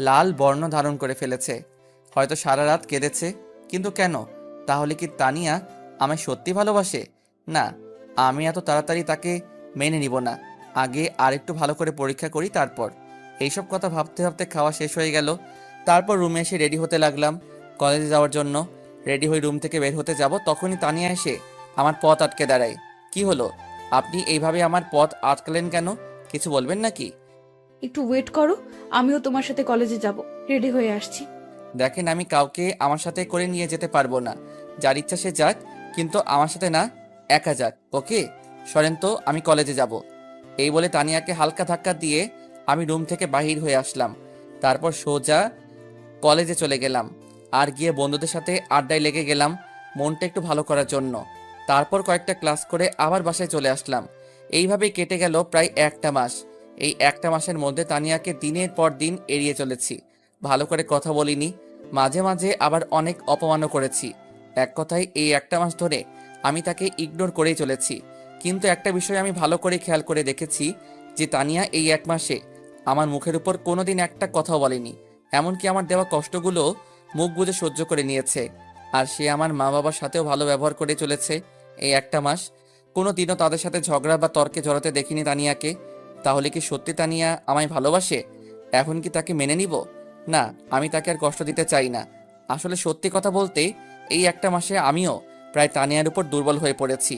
লাল বর্ণ ধারণ করে ফেলেছে, হয়তো সারা রাত কেঁদেছে। কিন্তু কেন? তাহলে কি তানিয়া আমায় সত্যি ভালোবাসে? না, আমি এত তাড়াতাড়ি তাকে মেনে নিব না, আগে আর একটু ভালো করে পরীক্ষা করি তারপর। এইসব কথা ভাবতে ভাবতে খাওয়া শেষ হয়ে গেল। তারপর রুমে এসে রেডি হতে লাগলাম কলেজে যাওয়ার জন্য। রেডি হয়ে রুম থেকে বের হতে যাব, তখনই তানিয়া এসে আমার পথ আটকে দাঁড়ায়। কি হলো, আপনি এইভাবে আমার পথ আটকালেন কেন? কিছু বলবেন নাকি? একটু ওয়েট করো, আমিও তোমার সাথে কলেজে যাব, রেডি হয়ে আসছি। দেখেন, আমি কাউকে আমার সাথে করে নিয়ে যেতে পারবো না, যার ইচ্ছা সে যাক, কিন্তু আমার সাথে না, একা যাক। ওকে সরেন তো, আমি কলেজে যাব। এই বলে তানিয়াকে হালকা ধাক্কা দিয়ে আমি রুম থেকে বাহির হয়ে আসলাম। তারপর সোজা কলেজে চলে গেলাম আর গিয়ে বন্ধুদের সাথে আড্ডায় লেগে গেলাম মনটা একটু ভালো করার জন্য। তারপর কয়েকটা ক্লাস করে আবার বাসায় চলে আসলাম। এইভাবেই কেটে গেল প্রায় একটা মাস। এই একটা মাসের মধ্যে তানিয়াকে দিনের পর দিন এড়িয়ে চলেছি, ভালো করে কথা বলিনি, মাঝে মাঝে আবার অনেক অপমানও করেছি। এক কথায় এই একটা মাস ধরে আমি তাকে ইগনোর করেই চলেছি। কিন্তু একটা বিষয় আমি ভালো করে খেয়াল করে দেখেছি যে তানিয়া এই এক মাসে আমার মুখের উপর কোনোদিন একটা কথাও বলেনি, এমনকি আমার দেওয়া কষ্টগুলো মুখ বুজে সহ্য করে নিয়েছে। আর সে আমার মা বাবার সাথেও ভালো ব্যবহার করে চলেছে এই একটা মাস। কোনো দিনও তাদের সাথে ঝগড়া বা তর্কে জড়াতে দেখিনি তানিয়াকে। তাহলে কি সত্যি তানিয়া আমায় ভালোবাসে, এখন কি তাকে মেনে নিব? না, আমি তাকে আর কষ্ট দিতে চাই না। আসলে সত্যি কথা বলতে এই একটা মাসে আমিও প্রায় তানিয়ার উপর দুর্বল হয়ে পড়েছি।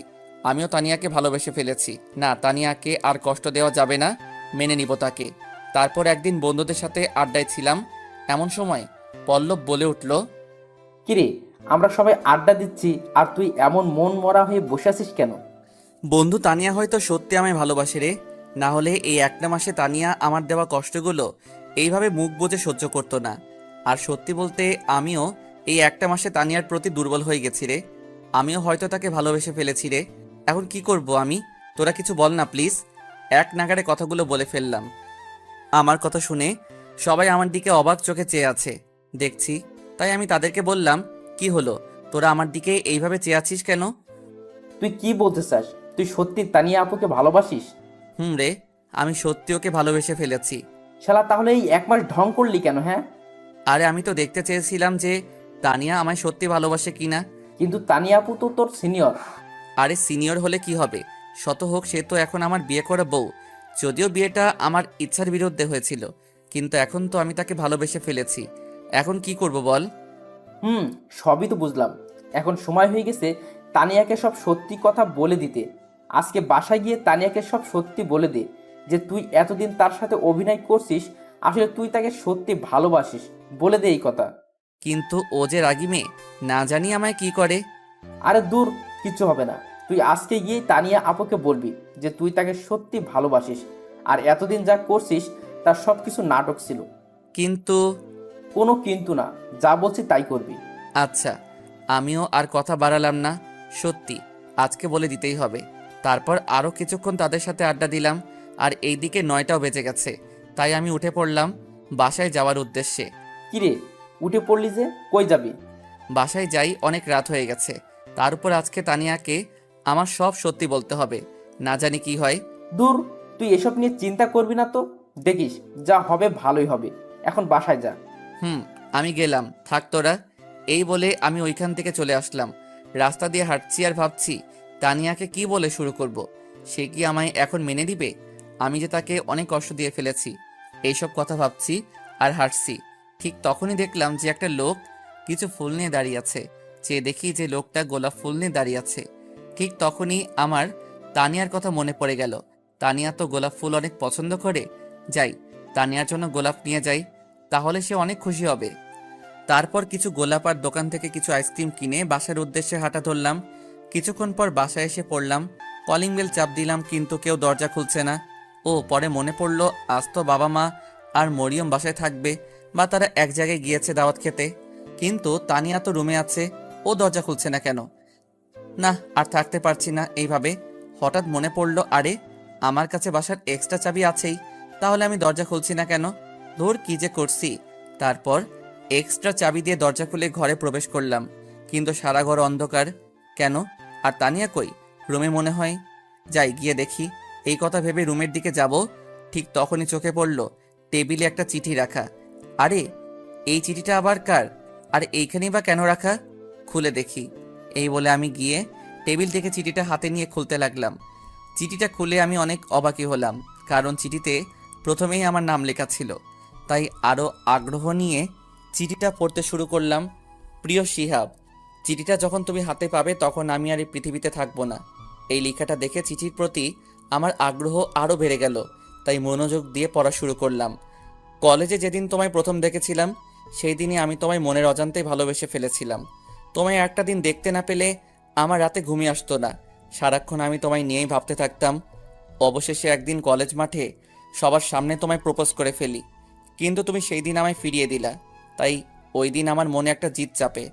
আমিও তানিয়াকে ভালোবেসে ফেলেছি। না, তানিয়াকে আর কষ্ট দেওয়া যাবে না, মেনে নিব তাকে। তারপর একদিন বন্ধুদের সাথে আড্ডায় ছিলাম, এমন সময় পল্লব বলে উঠল, কিরে, আমরা সবাই আড্ডা দিচ্ছি আর তুই এমন মন মরা হয়ে বসে আছিস কেন? বন্ধু তানিয়া হয়তো সত্যি আমায় ভালোবাসে রে, না হলে এই একটা মাসে তানিয়া আমার দেওয়া কষ্টগুলো এইভাবে মুখ বুজে সহ্য করতো না। আর সত্যি বলতে আমিও এই একটা মাসে তানিয়ার প্রতি দুর্বল হয়ে গেছি রে। আমিও হয়তো তাকে ভালোবেসে ফেলেছি রে। এখন কি করব আমি? তোরা কিছু বল না প্লিজ। এক নাগাড়ে কথাগুলো বলে ফেললাম। আমার কথা শুনে সবাই আমার দিকে অবাক চোখে চেয়ে আছে দেখছি। তাই আমি তাদেরকে বললাম, কি হলো, তোরা আমার দিকে এইভাবে চেয়ে আছিস কেন? তুই কি বলতে চাস? তুই সত্যি তানিয়া আপুকে ভালোবাসিস? রে, আমি সত্যি ওকে ভালোবেসে ফেলেছি। শালা, তাহলে এই 1 মাস ঢং করলি কেন? হ্যাঁ, আরে আমি তো দেখতে চেয়েছিলাম যে তানিয়া আমায় সত্যি ভালোবাসে কিনা। কিন্তু তানিয়া আপু তো তোর সিনিয়র। আরে সিনিয়র হলে কি হবে, শত হোক সে তো এখন আমার বিয়ে করা বউ। যদিও বিয়েটা আমার ইচ্ছার বিরুদ্ধে হয়েছিল, কিন্তু এখন তো আমি তাকে ভালোবেসে ফেলেছি। এখন কি করব বল? সবই তো বুঝলাম। এখন সময় হয়ে গেছে তানিয়াকে সব সত্যি কথা বলে দিতে। আজকে বাসায় গিয়ে তানিয়াকে সব সত্যি বলে দে যে তুই এতদিন তার সাথে অভিনয় করছিস, আসলে তুই তাকে সত্যি ভালোবাসিস। বলে দে এই কথা। কিন্তু ও যে রাগী মেয়ে, না জানি আমায় কি করে। আরে দূর, কিচ্ছু হবে না। তুই আজকে গিয়ে তানিয়া আপুকে বলবি যে তুই তাকে সত্যি ভালোবাসিস, আর এতদিন যা করছিস তার সব কিছু নাটক ছিল। কিন্তু কোনো কিন্তু না, যা বলছি তাই করবি। আচ্ছা, আমিও আর কথা বাড়ালাম না। সত্যি আজকে বলে দিতেই হবে। তারপর আরও কিছুক্ষণ তাদের সাথে আড্ডা দিলাম, আর এইদিকে 9টাও বেজে গেছে। তাই আমি উঠে পড়লাম বাসায় যাওয়ার উদ্দেশ্যে। কিরে, উঠে পড়লি যে, কই যাবি? বাসায় যাই, অনেক রাত হয়ে গেছে। তার উপর আজকে তানিয়াকে আমার সব সত্যি বলতে হবে, না জানি কি হয়। দূর, তুই এসব নিয়ে চিন্তা করবি না তো। দেখিস যা হবে ভালোই হবে। এখন বাসায় যা। আমি গেলাম, থাক তোরা। এই বলে আমি ওইখান থেকে চলে আসলাম। রাস্তা দিয়ে হাঁটছি আর ভাবছি তানিয়াকে কি বলে শুরু করব। সে কি আমায় এখন মেনে দিবে? আমি যে তাকে অনেক কষ্ট দিয়ে ফেলেছি, এইসব কথা ভাবছি আর হাঁটছি। ঠিক তখনই দেখলাম যে একটা লোক কিছু ফুল নিয়ে দাঁড়িয়ে আছে। চেয়ে দেখি যে লোকটা গোলাপ ফুল নিয়ে দাঁড়িয়ে আছে। ঠিক তখনই আমার তানিয়ার কথা মনে পড়ে গেল। তানিয়া তো গোলাপ ফুল অনেক পছন্দ করে। যাই, তানিয়ার জন্য গোলাপ নিয়ে যাই, তাহলে সে অনেক খুশি হবে। তারপর কিছু গোলাপ আর দোকান থেকে কিছু আইসক্রিম কিনে বাসার উদ্দেশ্যে হাঁটা ধরলাম। কিছুক্ষণ পর বাসায় এসে পড়লাম। কলিং বেল চাপ দিলাম, কিন্তু কেউ দরজা খুলছে না। পরে মনে পড়লো আজ তো বাবা মা আর মরিয়ম বাসায় থাকবে, বা তারা এক জায়গায় গিয়েছে দাওয়াত খেতে। কিন্তু তানিয়া তো রুমে আছে, ও দরজা খুলছে না কেন? না, আর থাকতে পারছি না এইভাবে। হঠাৎ মনে পড়লো, আরে আমার কাছে বাসার এক্সট্রা চাবি আছেই, তাহলে আমি দরজা খুলছি না কেন? ধুর, কি যে করছি। তারপর এক্সট্রা চাবি দিয়ে দরজা খুলে ঘরে প্রবেশ করলাম, কিন্তু সারা ঘর অন্ধকার। কেন? আর তানিয়া কই? রুমে মনে হয়। যাই, গিয়ে দেখি। এই কথা ভেবে রুমের দিকে যাব, ঠিক তখনই চোখে পড়ল টেবিলে একটা চিঠি রাখা। আরে এই চিঠিটা আবার কার? আর এইখানেই বা কেন রাখা? খুলে দেখি। এই বলে আমি গিয়ে টেবিল থেকে চিঠিটা হাতে নিয়ে খুলতে লাগলাম। চিঠিটা খুলে আমি অনেক অবাকই হলাম, কারণ চিঠিতে প্রথমেই আমার নাম লেখা ছিল। তাই আরও আগ্রহ নিয়ে চিঠিটা পড়তে শুরু করলাম। প্রিয় শিহাব, চিঠিটা যখন তুমি হাতে পাবে তখন আমি আর এই পৃথিবীতে থাকবো না। এই লেখাটা দেখে চিঠির প্রতি আমার আগ্রহ আরও বেড়ে গেল, তাই মনোযোগ দিয়ে পড়া শুরু করলাম। কলেজে যেদিন তোমায় প্রথম দেখেছিলাম, সেই দিনই আমি তোমায় মনের অজান্তেই ভালোবেসে ফেলেছিলাম। তোমায় একটা দিন দেখতে না পেলে আমার রাতে ঘুমিয়ে আসতো না। সারাক্ষণ আমি তোমায় নিয়েই ভাবতে থাকতাম। অবশেষে একদিন কলেজ মাঠে সবার সামনে তোমায় প্রপোজ করে ফেলি, কিন্তু তুমি সেই দিন আমায় ফিরিয়ে দিলা। তাই ওই দিন আমার মনে একটা জিদ চাপে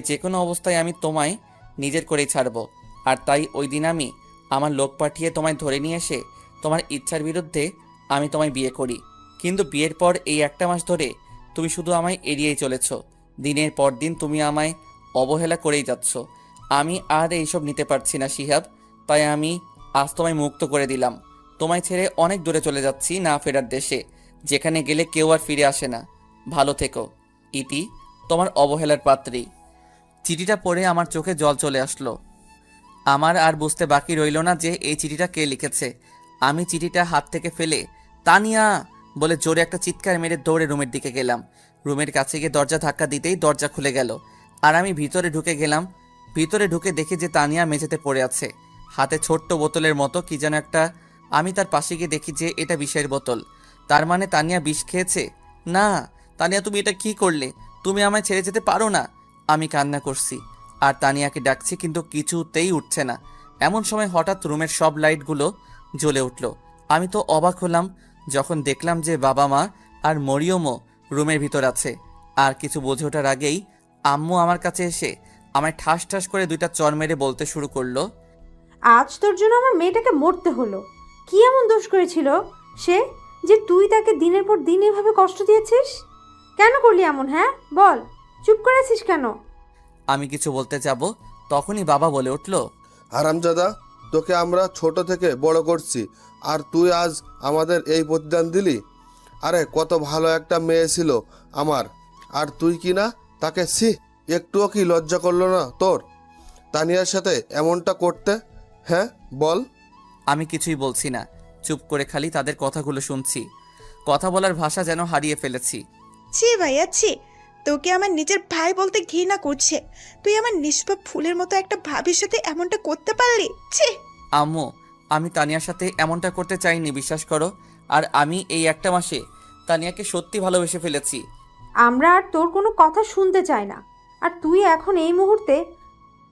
যে কোনো অবস্থায় আমি তোমায় নিজের করেই ছাড়বো। আর তাই ওই দিন আমি আমার লোক পাঠিয়ে তোমায় ধরে নিয়ে এসে তোমার ইচ্ছার বিরুদ্ধে আমি তোমায় বিয়ে করি। কিন্তু বিয়ের পর এই একটা মাস ধরে তুমি শুধু আমায় এড়িয়েই চলেছ। দিনের পর দিন তুমি আমায় অবহেলা করেই যাচ্ছ। আমি আর এইসব নিতে পারছি না শিহাব, তাই আমি আজ তোমায় মুক্ত করে দিলাম। তোমায় ছেড়ে অনেক দূরে চলে যাচ্ছি, না ফেরার দেশে, যেখানে গেলে কেউ আর ফিরে আসে না। ভালো থেকো। ইতি, তোমার অবহেলার পাত্রী। চিঠিটা পড়ে আমার চোখে জল চলে আসলো। আমার আর বুঝতে বাকি রইল না যে এই চিঠিটা কে লিখেছে। আমি চিঠিটা হাত থেকে ফেলে তানিয়া বলে জোরে একটা চিৎকার মেরে দৌড়ে রুমের দিকে গেলাম। রুমের কাছে গিয়ে দরজা ধাক্কা দিতেই দরজা খুলে গেল, আর আমি ভিতরে ঢুকে গেলাম। ভিতরে ঢুকে দেখি যে তানিয়া মেঝেতে পড়ে আছে, হাতে ছোট্ট বোতলের মতো কি যেন একটা। আমি তার পাশে গিয়ে দেখি যে এটা বিষের বোতল। তার মানে তানিয়া বিষ খেয়েছে। না তানিয়া, তুমি এটা কি করলে? তুমি আমায় ছেড়ে যেতে পারো না। আমি কান্না করছি আর তানিয়াকে ডাকছি, কিন্তু কিছুতেই উঠছে না। এমন সময় হঠাৎ রুমের সব লাইটগুলো জ্বলে উঠল। আমি তো অবাক হলাম যখন দেখলাম যে বাবা মা আর মরিয়মও রুমের ভিতর আছে। আর কিছু বুঝে ওঠার আগেই আম্মু আমার কাছে এসে আমায় ঠাস ঠাস করে 2টা চর মেরে বলতে শুরু করলো, আজ তোর জন্য আমার মেয়েটাকে মরতে হলো। কি এমন দোষ করেছিল সে যে তুই তাকে দিনের পর দিন এভাবে কষ্ট দিয়েছিস? কেন করলি এমন? হ্যাঁ বল, চুপ করে আছিস কেন? আমি কিছু বলতে যাব তখনই বাবা বলে উঠল, হারামজাদা, তোকে আমরা ছোট থেকে বড় করছি, আর তুই আজ আমাদের এই প্রতিদান দিলি? আরে কত ভালো একটা মেয়ে ছিল আমার, আর তুই কি না তাকে একটুও কি লজ্জা করলো না তোর তানিয়ার সাথে এমনটা করতে? হ্যাঁ বল। আমি কিছুই বলছি না, চুপ করে খালি তাদের কথাগুলো শুনছি। কথা বলার ভাষা যেন হারিয়ে ফেলেছি। ছি ভাইয়া ছি, তোকে আমার নিজের ভাই বলতে ঘৃণা করছে। তুই আমার নিষ্পাপ ফুলের মতো একটা ভাবির সাথে এমনটা করতে পারলি? ছি। আম্মু, আমি তানিয়ার সাথে এমনটা করতে চাইনি, বিশ্বাস করো। আর আমি এই একটা মাসে তানিয়াকে সত্যি ভালোবেসে ফেলেছি। আমরা আর তোর কোনো কথা শুনতে চাই না, আর তুই এখন এই মুহূর্তে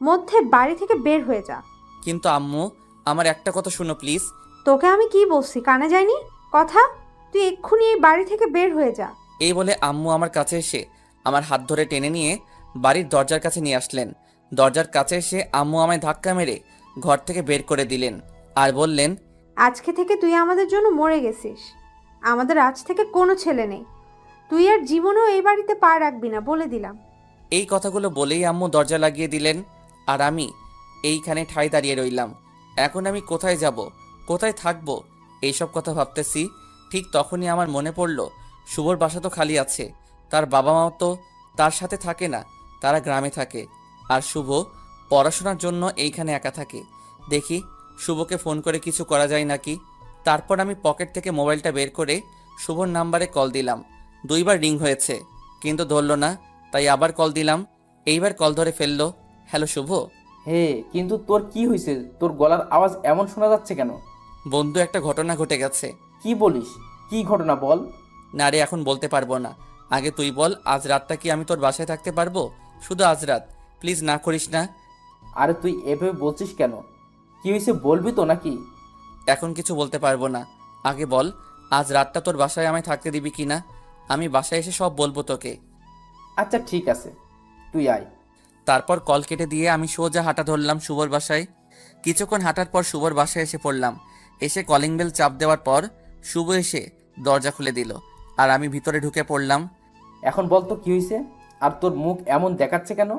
মধ্যে বাড়ি থেকে বের হয়ে যা। কিন্তু আম্মু, আমার একটা কথা শুনো প্লিজ। তোকে আমি কি বলছি, কানে যায়নি কথা? তুই এক্ষুনি এই বাড়ি থেকে বের হয়ে যা। এই বলে আম্মু আমার কাছে এসে আমার হাত ধরে টেনে নিয়ে বাড়ির দরজার কাছে নিয়ে আসলেন। দরজার কাছে এসে আম্মু আমায় ধাক্কা মেরে ঘর থেকে বের করে দিলেন আর বললেন, আজকে থেকে তুই আমাদের জন্য মরে গেছিস। আমাদের আজ থেকে কোনো ছেলে নেই। তুই আর জীবনেও এই বাড়িতে পা রাখবি না, বলে দিলাম। এই কথাগুলো বলেই আম্মু দরজা লাগিয়ে দিলেন, আর আমি এইখানে ঠাই দাঁড়িয়ে রইলাম। এখন আমি কোথায় যাব, কোথায় থাকব, এইসব কথা ভাবতেছি। ঠিক তখনই আমার মনে পড়ল শুভর বাসা তো খালি আছে, তার বাবা মাও তো তার সাথে থাকে না, তারা গ্রামে থাকে। আর শুভ পড়াশোনার জন্য এইখানে একা থাকে। দেখি শুভকে ফোন করে কিছু করা যায় নাকি। তারপর আমি পকেট থেকে মোবাইলটা বের করে শুভর নাম্বারে কল দিলাম। 2বার রিং হয়েছে কিন্তু ধরলো না, তাই আবার কল দিলাম। এইবার কল ধরে ফেললো। হ্যালো শুভ। হে, কিন্তু তোর কি হয়েছে? তোর গলার আওয়াজ এমন শোনা যাচ্ছে কেন? বন্ধু, একটা ঘটনা ঘটে গেছে। কি বলিস? কি ঘটনা বল। না রে, এখন বলতে পারবো না। আগে তুই বল, আজ রাতটা কি আমি তোর বাসায় থাকতে পারবো? শুধু আজ রাত, প্লিজ, না করিস না। আরে তুই এভাবে বলছিস কেন? কি হয়েছে বলবি তো নাকি? এখন কিছু বলতে পারবো না। আগে বল, আজ রাতটা তোর বাসায় আমায় থাকতে দিবি কি না? আমি বাসায় এসে সব বলবো তোকে। আচ্ছা ঠিক আছে, তুই আয়। তারপর কল কেটে দিয়ে আমি সোজা হাঁটা ধরলাম শুভর বাসায়। কিছুক্ষণ হাঁটার পর শুভর বাসায় এসে পড়লাম। এসে কলিং বেল চাপ দেওয়ার পর শুভ এসে দরজা খুলে দিল, আর আমি ভিতরে ঢুকে পড়লাম। এখন বল তো কি হয়েছে, আর তোর মুখ এমন দেখাচ্ছে কেন?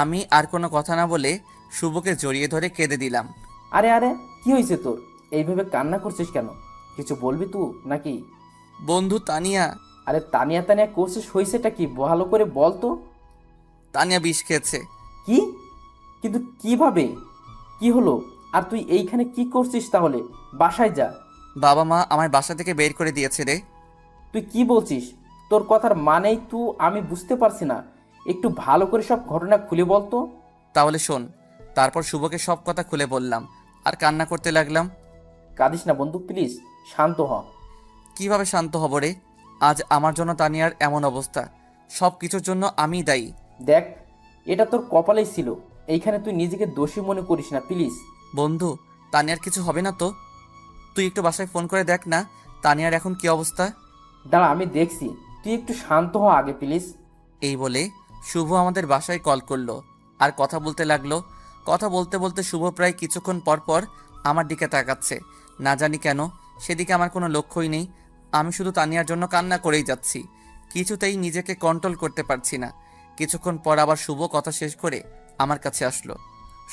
আমি আর কোনো কথা না বলে শুভকে জড়িয়ে ধরে কেঁদে দিলাম। আরে আরে, কি হয়েছে তোর? এইভাবে কান্না করছিস কেন? কিছু বলবি তুই নাকি? বন্ধু, তানিয়া। আরে তানিয়া তানিয়া করছিস, হয়েছেটা কি ভালো করে বল তো। তানিয়া বিষ খেয়েছে। কি? কিন্তু কিভাবে? কি হলো? আর তুই এইখানে কি করছিস তাহলে? বাসায় যা। বাবা মা আমায় বাসা থেকে বের করে দিয়েছে রে। তুই কি বলছিস? তোর কথার মানেই তো আমি বুঝতে পারছি না। একটু ভালো করে সব ঘটনা খুলে বল তো। তাহলে শোন। তারপর শুভকে সব কথা খুলে বললাম আর কান্না করতে লাগলাম। কাঁদিস না বন্ধু, প্লিজ শান্ত হ। কিভাবে শান্ত হব রে? আজ আমার জন্য তানিয়ার এমন অবস্থা। সব কিছুর জন্য আমিই দায়ী। দেখ, এটা তোর কপালেই ছিল। এইখানে তুই নিজেকে দোষী মনে করিস না প্লিজ। বন্ধু, তানিয়ার কিছু হবে না তো? তুই একটু বাসায় ফোন করে দেখ না তানিয়ার এখন কি অবস্থা। দাঁড়া, আমি দেখছি। তুই একটু শান্ত হ আগে প্লিজ। এই বলে শুভ আমাদের বাসায় কল করলো আর কথা বলতে লাগলো। কথা বলতে বলতে শুভ প্রায় কিছুক্ষণ পর পর আমার দিকে তাকাচ্ছে। না জানি কেন সেদিকে আমার কোনো লক্ষ্যই নেই। আমি শুধু তানিয়ার জন্য কান্না করেই যাচ্ছি। কিছুতেই নিজেকে কন্ট্রোল করতে পারছি না। কিছুক্ষণ পর আবার শুভ কথা শেষ করে আমার কাছে আসলো।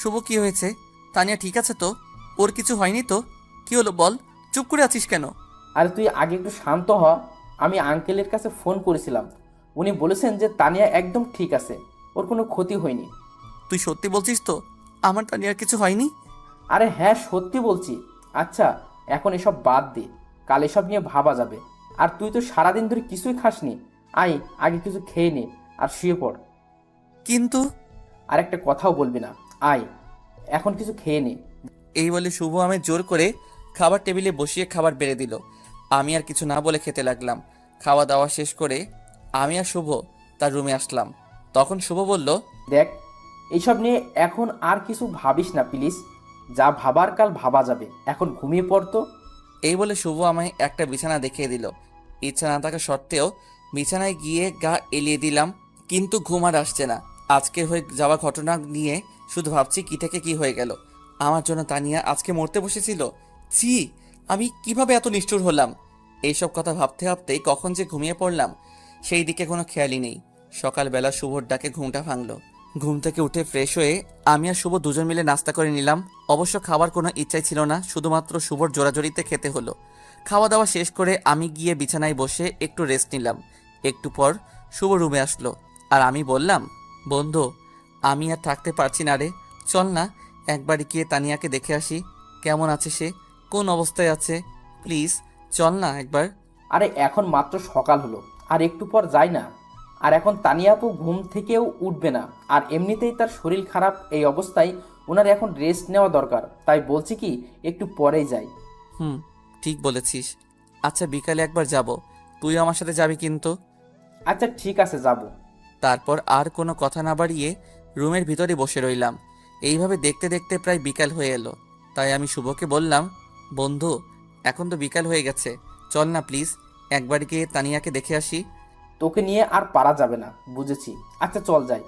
শুভ, কি হয়েছে? তানিয়া ঠিক আছে তো? ওর কিছু হয়নি তো? কি হলো বল, চুপ করে আছিস কেন? আরে তুই আগে একটু শান্ত হ। আমি আঙ্কেলের কাছে ফোন করেছিলাম, উনি বলেছেন যে তানিয়া একদম ঠিক আছে, ওর কোনো ক্ষতি হয়নি। তুই সত্যি বলছিস তো আমার তানিয়ার কিছু হয়নি? আরে হ্যাঁ, সত্যি বলছি। আচ্ছা, এখন এসব বাদ দে, কাল এসব নিয়ে ভাবা যাবে। আর তুই তো সারাদিন ধরে কিছুই খাসনি। আয় আগে কিছু খেয়ে নে আর শুয়ে পড়। কিন্তু আর একটা কথাও বলবি না। আয় এখন কিছু খেয়ে নে। এই বলে শুভ আমি জোর করে খাবার টেবিলে বসিয়ে খাবার বেড়ে দিল। আমি আর কিছু না বলে খেতে লাগলাম। খাওয়া দাওয়া শেষ করে আমি আর শুভ তার রুমে আসলাম। তখন শুভ বলল, দেখ, এইসব নিয়ে এখন আর কিছু ভাবিস না প্লিজ। যা ভাবার কাল ভাবা যাবে, এখন ঘুমিয়ে পড়তো। এই বলে শুভ আমায় একটা বিছানা দেখিয়ে দিল। ইচ্ছা না থাকা সত্ত্বেও বিছানায় গিয়ে গা এলিয়ে দিলাম, কিন্তু ঘুম আর আসছে না। আজকের হয়ে যাওয়া ঘটনা নিয়ে শুধু ভাবছি কি থেকে কি হয়ে গেল। আমার জন্য তানিয়া আজকে মরতে বসেছিল। ছি, আমি কিভাবে এত নিষ্ঠুর হলাম। এইসব কথা ভাবতে ভাবতেই কখন যে ঘুমিয়ে পড়লাম সেই দিকে কোনো খেয়ালই নেই। সকালবেলা শুভর ডাকে ঘুমটা ভাঙলো। ঘুম থেকে উঠে ফ্রেশ হয়ে আমি আর শুভ দুজন মিলে নাস্তা করে নিলাম। অবশ্য খাবার কোনো ইচ্ছাই ছিল না, শুধুমাত্র শুভর জোরাজোরিতে খেতে হলো। খাওয়া দাওয়া শেষ করে আমি গিয়ে বিছানায় বসে একটু রেস্ট নিলাম। একটু পর শুভ রুমে আসলো আর আমি বললাম, বন্ধু, আমি আর থাকতে পারছি না রে, চল না একবার গিয়ে তানিয়াকে দেখে আসি। কেমন আছে সে, কোন অবস্থায় আছে, প্লিজ চল না একবার। আরে এখন মাত্র সকাল হলো, আর একটু পর যাই না। আর এখন তানিয়া আপু ঘুম থেকেও উঠবে না, আর এমনিতেই তার শরীর খারাপ। এই অবস্থায় ওনার এখন রেস্ট নেওয়া দরকার। তাই বলছি কি একটু পরেই যাই। হুম, ঠিক বলেছিস। আচ্ছা বিকালে একবার যাব, তুই আমার সাথে যাবি কিন্তু। আচ্ছা ঠিক আছে, যাব। তারপর আর কোনো কথা না বাড়িয়ে রুমের ভিতরে বসে রইলাম। এইভাবে দেখতে দেখতে প্রায় বিকাল হয়ে এলো। তাই আমি শুভকে বললাম, বন্ধু, এখন তো বিকাল হয়ে গেছে, চল না প্লিজ একবার গিয়ে তানিয়াকে দেখে আসি। তোকে নিয়ে আর পারা যাবে না, বুঝেছি। আচ্ছা চল যাই।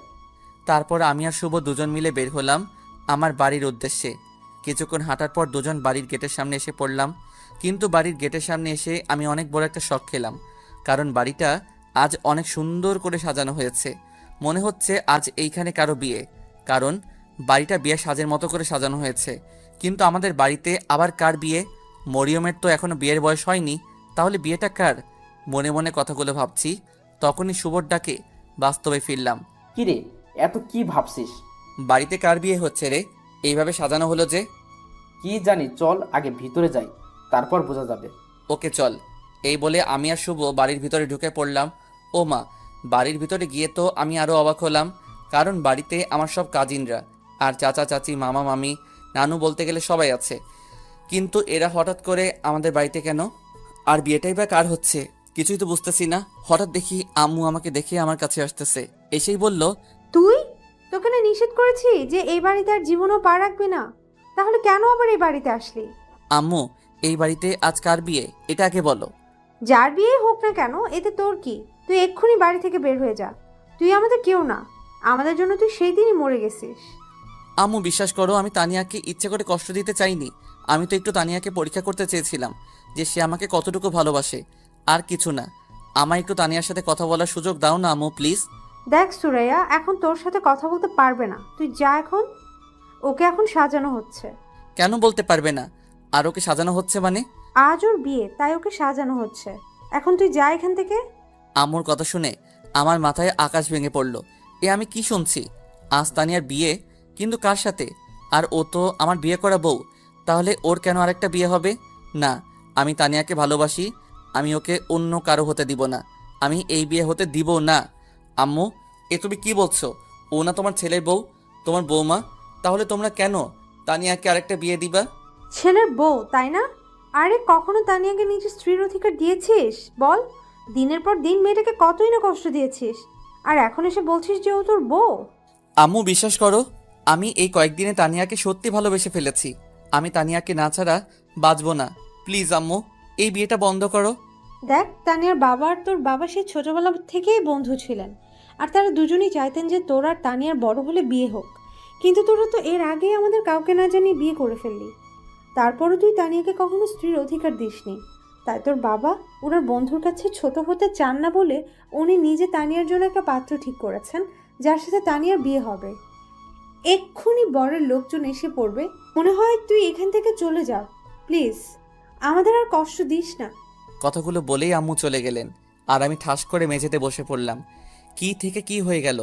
তারপর আমি আর শুভ দুজন মিলে বের হলাম আমার বাড়ির উদ্দেশ্যে। কিছুক্ষণ হাঁটার পর দুজন বাড়ির গেটের সামনে এসে পড়লাম। কিন্তু বাড়ির গেটের সামনে এসে আমি অনেক বড় একটা শক খেলাম, কারণ বাড়িটা আজ অনেক সুন্দর করে সাজানো হয়েছে। মনে হচ্ছে আজ এইখানে কারো বিয়ে, কারণ বাড়িটা বিয়ে সাজের মতো করে সাজানো হয়েছে। কিন্তু আমাদের বাড়িতে আবার কার বিয়ে? মরিয়মের তো এখনো বিয়ের বয়স হয়নি, তাহলে বিয়েটা কার? মনে মনে কথাগুলো ভাবছি, তখনই শুভর ডাকে বাস্তবে ফিরলাম। কিরে, এত কি ভাবছিস? বাড়িতে কার বিয়ে হচ্ছে রে, এইভাবে সাজানো হলো যে? কি জানি, চল আগে ভিতরে যাই, তারপর বোঝা যাবে। ওকে চল। এই বলে আমি আর শুভ বাড়ির ভিতরে ঢুকে পড়লাম। ও মা, বাড়ির ভিতরে গিয়ে তো আমি আরও অবাক হলাম, কারণ বাড়িতে আমার সব কাজিনরা আর চাচা চাচি মামা মামি নানু বলতে গেলে সবাই আছে। কিন্তু এরা হঠাৎ করে আমাদের বাড়িতে কেন? আর বিয়েটাই বা কার হচ্ছে কিছুই তো বুঝতেছি না। হঠাৎ দেখি আম্মু আমাকে দেখে আমার কাছে আসতেছে, এসেই বলল, তুই, তোকে না নিষেধ করেছি যে এই বাড়িতে আর জীবনও পা রাখবি না? তাহলে কেন আবার এই বাড়িতে আসলি? আম্মু, এই বাড়িতে আজ কার বিয়ে এটা আগে বলো। যার বিয়ে হোক না কেন, এতে তোর কি? তুই এক্ষুনি বাড়ি থেকে বের হয়ে যা। তুই আমাদের কেউ না, আমাদের জন্য তুই সেই দিনই মরে গেছিস। আম্মু বিশ্বাস করো, আমি তানিয়াকে ইচ্ছে করে কষ্ট দিতে চাইনি। আমি তো একটু তানিয়াকে পরীক্ষা করতে চেয়েছিলাম যে সে আমাকে কতটুকু ভালোবাসে, আর কিছু না। আমায় একটু তানিয়ার সাথে কথা বলার সুযোগ দাও না আম্মু, প্লিজ। দেখ সুরাইয়া, এখন তোর সাথে কথা বলতে পারবে না, তুই যা এখন। ওকে এখন সাজানো হচ্ছে। কেন বলতে পারবে না? আর ওকে সাজানো হচ্ছে মানে? আজ ওর বিয়ে, তাই ওকে সাজানো হচ্ছে। এখন তুই যা এখান থেকে। আম্মুর কথা শুনে আমার মাথায় আকাশ ভেঙে পড়ল। এ আমি কি শুনছি? আজ তানিয়ার বিয়ে, কিন্তু কার সাথে? আর ও তো আমার বিয়ে করা বউ, তাহলে ওর কেন আরেকটা বিয়ে হবে? না, আমি তানিয়াকে ভালোবাসি, আমি ওকে অন্য কারো হতে দিব না। আমি এই বিয়ে হতে দিব না। আম্মু, এ তুমি কি বলছো? ও না তোমার ছেলের বউ, তোমার বৌমা, তাহলে তোমরা কেন তানিয়াকে আরেকটা বিয়ে দিবা? ছেলের বউ, তাই না? আরে কখনো তানিয়াকে নিজের স্ত্রীর অধিকার দিয়েছিস বল? দিনের পর দিন মেয়েটাকে কতই না কষ্ট দিয়েছিস, আর এখন এসে বলছিস যে ও তোর বউ? আম্মু বিশ্বাস করো, আমি এই কয়েকদিনে তানিয়াকে সত্যি ভালোবেসে ফেলেছি। আমি তানিয়াকে না ছাড়া বাঁচবো না। প্লিজ আম্মু, এই বিয়েটা বন্ধ করো। দেখ, তানিয়ার বাবা আর তোর বাবা সেই ছোটবেলা থেকেই বন্ধু ছিলেন, আর তারা দুজনেই চাইতেন যে তোর আর তানিয়ার বড় হলে বিয়ে হোক। কিন্তু তোরা তো এর আগেই আমাদের কাউকে না জানিয়ে বিয়ে করে ফেললি। তারপরও তুই তানিয়াকে কখনো স্ত্রীর অধিকার দিসনি। তাই তোর বাবা ওনার বন্ধুর কাছে ছোট হতে চান না বলে উনি নিজে তানিয়ার জন্য একটা পাত্র ঠিক করেছেন, যার সাথে তানিয়ার বিয়ে হবে। এক্ষুনি বরের লোকজন এসে পড়বে, মনে হয় তুই এখান থেকে চলে যা প্লিজ, আমাদের আর কষ্ট দিস না। কথাগুলো বলেই আম্মু চলে গেলেন, আর আমি ঠাস করে মেঝেতে বসে পড়লাম। কি থেকে কি হয়ে গেল?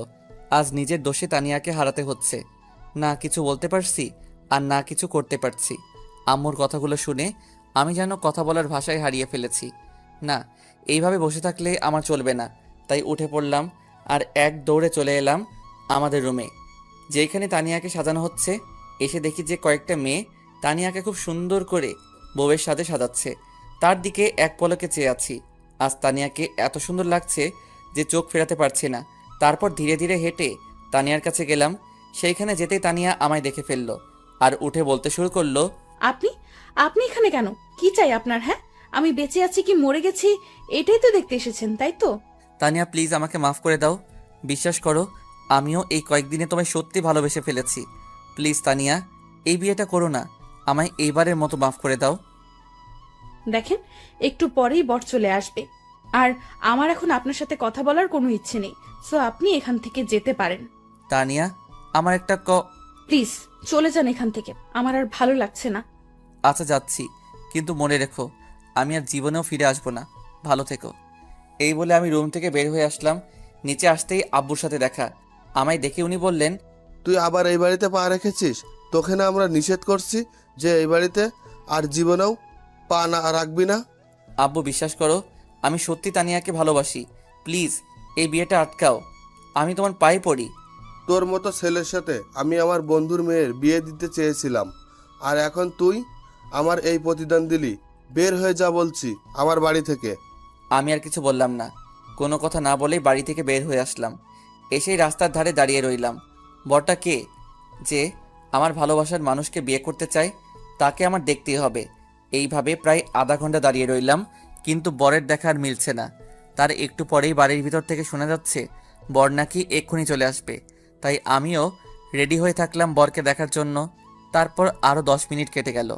আজ নিজের দোষে তানিয়াকে হারাতে হচ্ছে। না কিছু বলতে পারছি, আর না কিছু করতে পারছি। আম্মুর কথাগুলো শুনে আমি যেন কথা বলার ভাষায় হারিয়ে ফেলেছি। না, এইভাবে বসে থাকলে আমার চলবে না। তাই উঠে পড়লাম আর এক দৌড়ে চলে এলাম আমাদের রুমে, যেখানে তানিয়াকে সাজানো হচ্ছে। এসে দেখি যে কয়েকটা মেয়ে তানিয়াকে খুব সুন্দর করে বউয়ের সাথে সাজাচ্ছে। তার দিকে এক পলকে চেয়ে আছি। আজ তানিয়াকে এত সুন্দর লাগছে যে চোখ ফেরাতে পারছি না। তারপর ধীরে ধীরে হেঁটে তানিয়ার কাছে গেলাম। সেইখানে যেতেই তানিয়া আমায় দেখে ফেললো আর উঠে বলতে শুরু করলো, আপনি আপনি এখানে কেন? কি চাই আপনার? হ্যাঁ, আমি বেঁচে আছি কি মরে গেছি এটাই তো দেখতে এসেছেন, তাই তো? তানিয়া প্লিজ আমাকে মাফ করে দাও। বিশ্বাস করো, আমিও এই কয়েকদিনে তোমায় সত্যি ভালোবেসে ফেলেছি। প্লিজ তানিয়া, এই বিয়েটা করো না। আমায় এইবারের মতো মাফ করে দাও। দেখেন, একটু পরেই বর চলে আসবে, আর আমার এখন আপনার সাথে কথা বলার কোনো ইচ্ছে নেই। সো আপনি এখান থেকে যেতে পারেন। তানিয়া, আমার একটা প্লিজ চলে যান এখান থেকে, আমার আর ভালো লাগছে না। আচ্ছা যাচ্ছি, কিন্তু মনে রেখো আমি আর জীবনেও ফিরে আসবো না। ভালো থেকো। এই বলে আমি রুম থেকে বের হয়ে আসলাম। নিচে আসতেই আব্বুর সাথে দেখা। আমায় দেখে উনি বললেন, তুই আবার এই বাড়িতে পা রেখেছিস? তোকে না আমরা নিষেধ করছি যে এই বাড়িতে আর জীবনেও পা না রাখবি না? আব্বু বিশ্বাস করো, আমি সত্যি তানিয়াকে ভালোবাসি। প্লিজ এই বিয়েটা আটকাও। আমি তোমার পায়ে পড়ি। তোর মতো ছেলের সাথে আমি আমার বন্ধুর মেয়ের বিয়ে দিতে চেয়েছিলাম, আর এখন তুই আমার এই প্রতিদান দিলি। বের হয়ে যা বলছি আমার বাড়ি থেকে। আমি আর কিছু বললাম না। কোনো কথা না বলেই বাড়ি থেকে বের হয়ে আসলাম। এসেই রাস্তার ধারে দাঁড়িয়ে রইলাম। বরটা কে যে আমার ভালোবাসার মানুষকে বিয়ে করতে চায়, তাকে আমার দেখতেই হবে। এইভাবে প্রায় আধা ঘন্টা দাঁড়িয়ে রইলাম, কিন্তু বরের দেখা আর মিলছে না। তার একটু পরেই বাড়ির ভিতর থেকে শোনা যাচ্ছে বর নাকি এক্ষুনি চলে আসবে। তাই আমিও রেডি হয়ে থাকলাম বরকে দেখার জন্য। তারপর আরও 10 মিনিট কেটে গেল।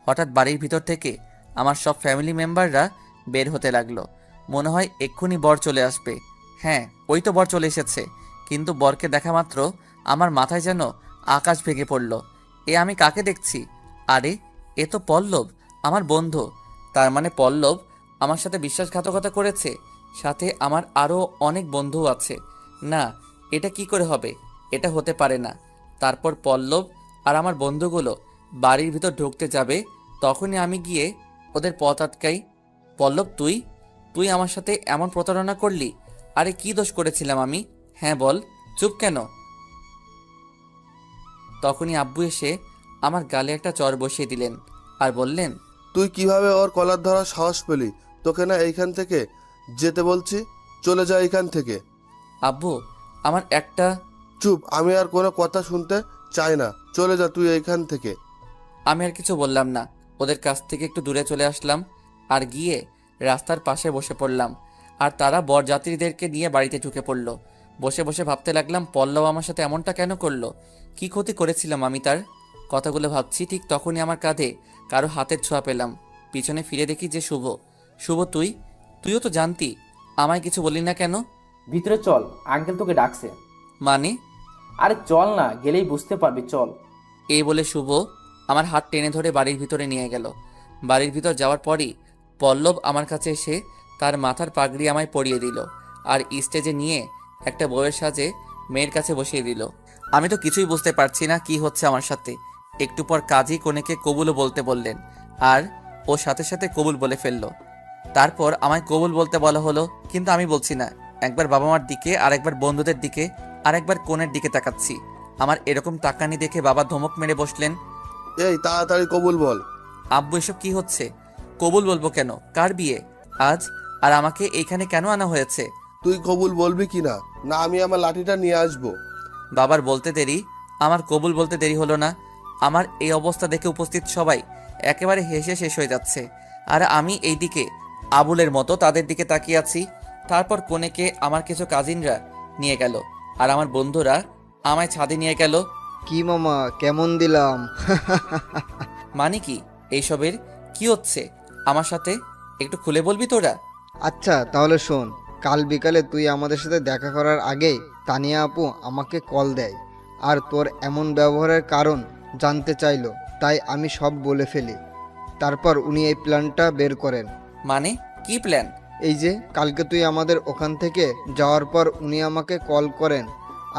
হঠাৎ বাড়ির ভিতর থেকে আমার সব ফ্যামিলি মেম্বাররা বের হতে লাগলো। মনে হয় এক্ষুনি বর চলে আসবে। হ্যাঁ, ওই তো বর চলে এসেছে। কিন্তু বরকে দেখা মাত্র আমার মাথায় যেন আকাশ ভেঙে পড়ল। এ আমি কাকে দেখছি? আরে, এ তো পল্লব, আমার বন্ধু। তার মানে পল্লব আমার সাথে বিশ্বাসঘাতকতা করেছে। সাথে আমার আরও অনেক বন্ধুও আছে। না, এটা কি করে হবে? এটা হতে পারে না। তারপর পল্লব আর আমার বন্ধুগুলো বাড়ির ভিতর ঢুকতে যাবে, তখনই আমি গিয়ে ওদের পথ আটকাই। পল্লব, তুই তুই আমার সাথে এমন প্রতারণা করলি? আরে কি দোষ করেছিলাম আমি? হ্যাঁ বল, চুপ কেন? তখনই আব্বু এসে আমার গালে একটা চড় বসিয়ে দিলেন আর বললেন, তুই কিভাবে ওর কলার ধরার সাহস পেলি? তোকে না এইখান থেকে যেতে বলছি, চলে যা এইখান থেকে। আব্বু আমার একটা চুপ, আমি আর কোনো কথা শুনতে চাই না, চলে যা তুই এইখান থেকে। আমি আর কিছু বললাম না। ওদের কাছ থেকে একটু দূরে চলে আসলাম আর গিয়ে রাস্তার পাশে বসে পড়লাম। আর তারা বরযাত্রীদেরকে নিয়ে বাড়িতে ঢুকে পড়ল। বসে বসে ভাবতে লাগলাম পল্লব আমার সাথে এমনটা কেন করলো? কি ক্ষতি করেছিলাম আমি তার? কথাগুলো ভাবছি, ঠিক তখনই আমার কাঁধে কারো হাতের ছোঁয়া পেলাম। পিছনে ফিরে দেখি যে শুভ। শুভ, তুইও তো জানতি, আমায় কিছু বললি না কেন? ভিতরে চল, আঙ্কেল তোকে ডাকছে। মানে? আরে চল না, গেলেই বুঝতে পারবি, চল। এই বলে শুভ আমার হাত টেনে ধরে বাড়ির ভিতরে নিয়ে গেল। বাড়ির ভিতর যাওয়ার পরই পল্লব আমার কাছে এসে তার মাথার পাগড়ি আমায় পরিয়ে দিল আর স্টেজে নিয়ে একটা বউয়ের সাজে মেয়ের কাছে বসিয়ে দিল। আমি তো কিছুই বুঝতে পারছি না কি হচ্ছে আমার সাথে। একটু পর কাজী কনেকে কবুলও বলতে বললেন, আর ও সাথে সাথে কবুল বলে ফেললো। তারপর আমায় কবুল বলতে বলা হলো, কিন্তু আমি বলছি না। একবার বাবা মার দিকে, আর একবার বন্ধুদের দিকে, আর একবার কনের দিকে তাকাচ্ছি। আমার এরকম তাকানি দেখে বাবা ধমক মেরে বসলেন। এই তাড়াতাড়ি কবুল বল। আব্বু, এসব কি হচ্ছে? কবুল বলবো কেন? কার বিয়ে আজ? আর আমাকে এইখানে কেন আনা হয়েছে? তুই কবুল বলবি কি না? না আমি আমার লাঠিটা নিয়ে আসবো। বাবার বলতে দেরি, আমার কবুল বলতে দেরি হলো না। আমার এই অবস্থা দেখে উপস্থিত সবাই একেবারে হেসে শেষ হয়ে যাচ্ছে, আর আমি এই দিকে আবুলের মতো তাদের দিকে তাকিয়ে আছি। তারপর কনেকে আমার কিছু কাজিনরা নিয়ে গেল, আর আমার বন্ধুরা আমায় ছাদে নিয়ে গেল। কি মামা, কেমন দিলাম? মানে কি এইসবের? কি হচ্ছে আমার সাথে? একটু খুলে বলবি তোরা? আচ্ছা তাহলে শোন, কাল বিকালে তুই আমাদের সাথে দেখা করার আগেই তানিয়া আপু আমাকে কল দেয়, আর তোর এমন ব্যবহারের কারণ জানতে চাইলো। তাই আমি সব বলে ফেলি। তারপর উনি এই প্ল্যানটা বের করেন। মানে কি প্ল্যান? এই যে কালকে তুই আমাদের ওখান থেকে যাওয়ার পর উনি আমাকে কল করেন,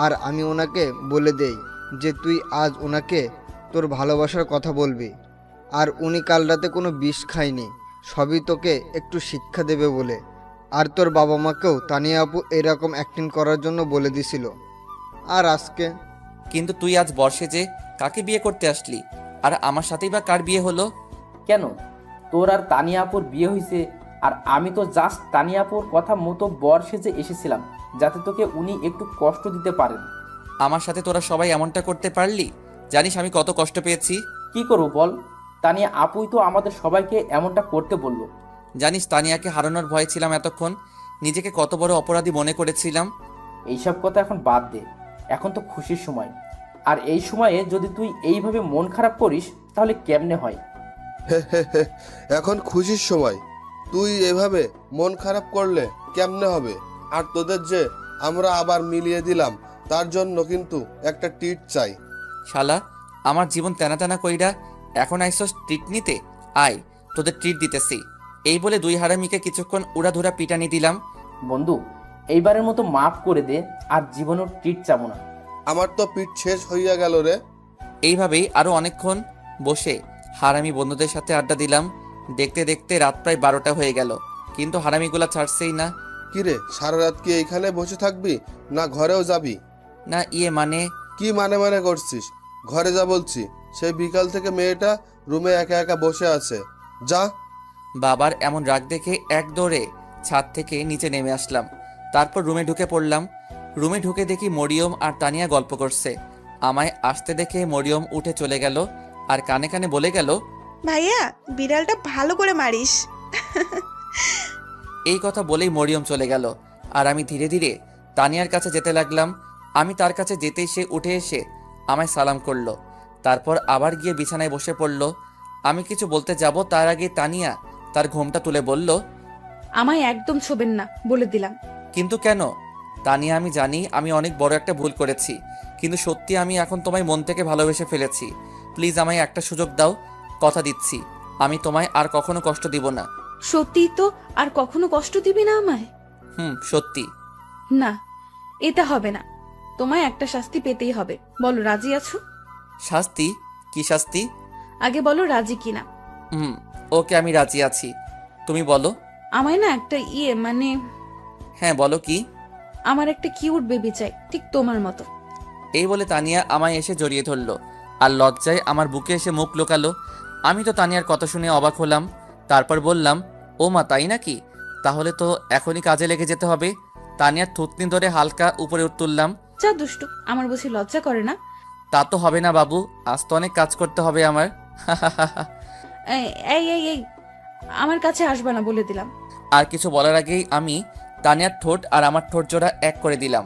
আর আমি ওনাকে বলে দেই যে তুই আজ ওনাকে তোর ভালোবাসার কথা বলবি। আর উনি কাল রাতে কোনো বিষ খায়নি, সবই তোকে একটু শিক্ষা দেবে বলে। আর তোর বাবা মাকেও তানিয়া আপু এরকম অ্যাক্টিং করার জন্য বলে দিছিল। আর আজকে কিন্তু তুই আজ বর্ষে যে কাকে বিয়ে করতে আসলি, আর আমার সাথেই বা কার বিয়ে হলো? কেন, তোর আর তানিয়া আপুর বিয়ে হয়েছে, আর আমি তো জাস্ট তানিয়া আপুর কথা মতো বর সেজে এসেছিলাম, যাতে তোকে উনি একটু কষ্ট দিতে পারেন। আমার সাথে তোরা সবাই এমনটা করতে পারলি? জানিস আমি কত কষ্ট পেয়েছি? কি করবো বল, তানিয়া আপুই তো আমাদের সবাইকে এমনটা করতে বললো। জানিস তানিয়াকে হারানোর ভয় ছিলাম এতক্ষণ, নিজেকে কত বড় অপরাধী মনে করেছিলাম। এইসব কথা এখন বাদ দে, এখন তো খুশির সময়। আর এই সময়ে যদি তুই এইভাবে মন খারাপ করিস তাহলে কেমনে হয়? এখন খুশির সময়, তুই এভাবে মন খারাপ করলে কেমনে হবে? আর তোদের যে আমরা আবার মিলিয়ে দিলাম, তার জন্য কিন্তু একটা টিট চাই। শালা, আমার জীবন তেনা তেনা কইরা এখন আইসস ট্রিট নিতে? আয়, তোদের ট্রিট দিতেছি। এই বলে দুই হারামিকে কিছুক্ষণ উড়াধুরা পিটানি দিলাম। বন্ধু, এইবারের মতো মাফ করে দে, আর জীবনেও ট্রিট চাবো না। আমার তো পিঠ শেষ হইয়া গেল রে। এইভাবেই আরো অনেকক্ষণ বসে হারামি বন্ধুদের সাথে আড্ডা দিলাম। দেখতে দেখতে রাত প্রায় 12টা হয়ে গেল, কিন্তু হারামিগুলা ছাড়ছেই না। কিরে, সারা রাত কি এইখানে বসে থাকবি, না ঘরেও যাবি? না মানে কি মানে মানে করছিস? ঘরে যা বলছি। সেই বিকাল থেকে মেয়েটা রুমে একা একা বসে আছে, যা। বাবার এমন রাগ দেখে এক দৌড়ে ছাদ থেকে নিচে নেমে আসলাম। তারপর রুমে ঢুকে পড়লাম। রুমে ঢুকে দেখি মরিয়ম আর তানিয়া গল্প করছে। আমায় আসতে দেখে মরিয়ম উঠে চলে গেল আর কানে কানে বলে গেল, ভাইয়া, বিড়ালটা ভালো করে মারিস। এই কথা বলেই মরিয়ম চলে গেল। আর আমি ধীরে ধীরে তানিয়ার কাছে যেতে লাগলাম। আমি তার কাছে যেতেই সে উঠে এসে আমায় সালাম করলো। তারপর আবার গিয়ে বিছানায় বসে পড়ল। আমি কিছু বলতে যাব তার আগে তানিয়া তার ঘোমটা তুলে বলল, আমায় একদম ছোবেন না, বলে দিলাম। কিন্তু কেন? তানিয়া, আমি জানি আমি অনেক বড় একটা ভুল করেছি, কিন্তু সত্যি আমি এখন তোমায় মন থেকে ভালোবেসে ফেলেছি। প্লিজ আমায় একটা সুযোগ দাও, কথা দিচ্ছি আমি তোমায় আর কখনো কষ্ট দিব না। সত্যি তো? আর কখনো কষ্ট দিবি না আমায়? সত্যি। না, এটা হবে না। তোমায় একটা শাস্তি পেতেই হবে। বলো, রাজি আছো? শাস্তি? কি শাস্তি? আগে বলো রাজি কিনা। ওকে, আমি রাজি আছি, তুমি বলো। আমায় না একটা মানে হ্যাঁ বলো কি? আমার একটা কিউট বেবি চাই, ঠিক তোমার মতো। এই বলে তানিয়া আমায় এসে জড়িয়ে ধরলো আর লজ্জায় আমার বুকে এসে মুখ লুকালো। আমি তো তানিয়ার কথা শুনে অবাক হলাম। তারপর বললাম, ও মা, তাই নাকি? তাহলে তো এখনই কাজে লেগে যেতে হবে। তানিয়ার থুতনি ধরে হালকা উপরে তুললাম। যা দুষ্টু, আমার বুঝি লজ্জা করে না? তা তো হবে না বাবু, আজ তো অনেক কাজ করতে হবে আমার। এই এই এই এই, আমার কাছে আসবা না, বলে দিলাম। আর কিছু বলার আগেই আমি তানিয়ার ঠোঁট আর আমার ঠোঁট জোড়া এক করে দিলাম।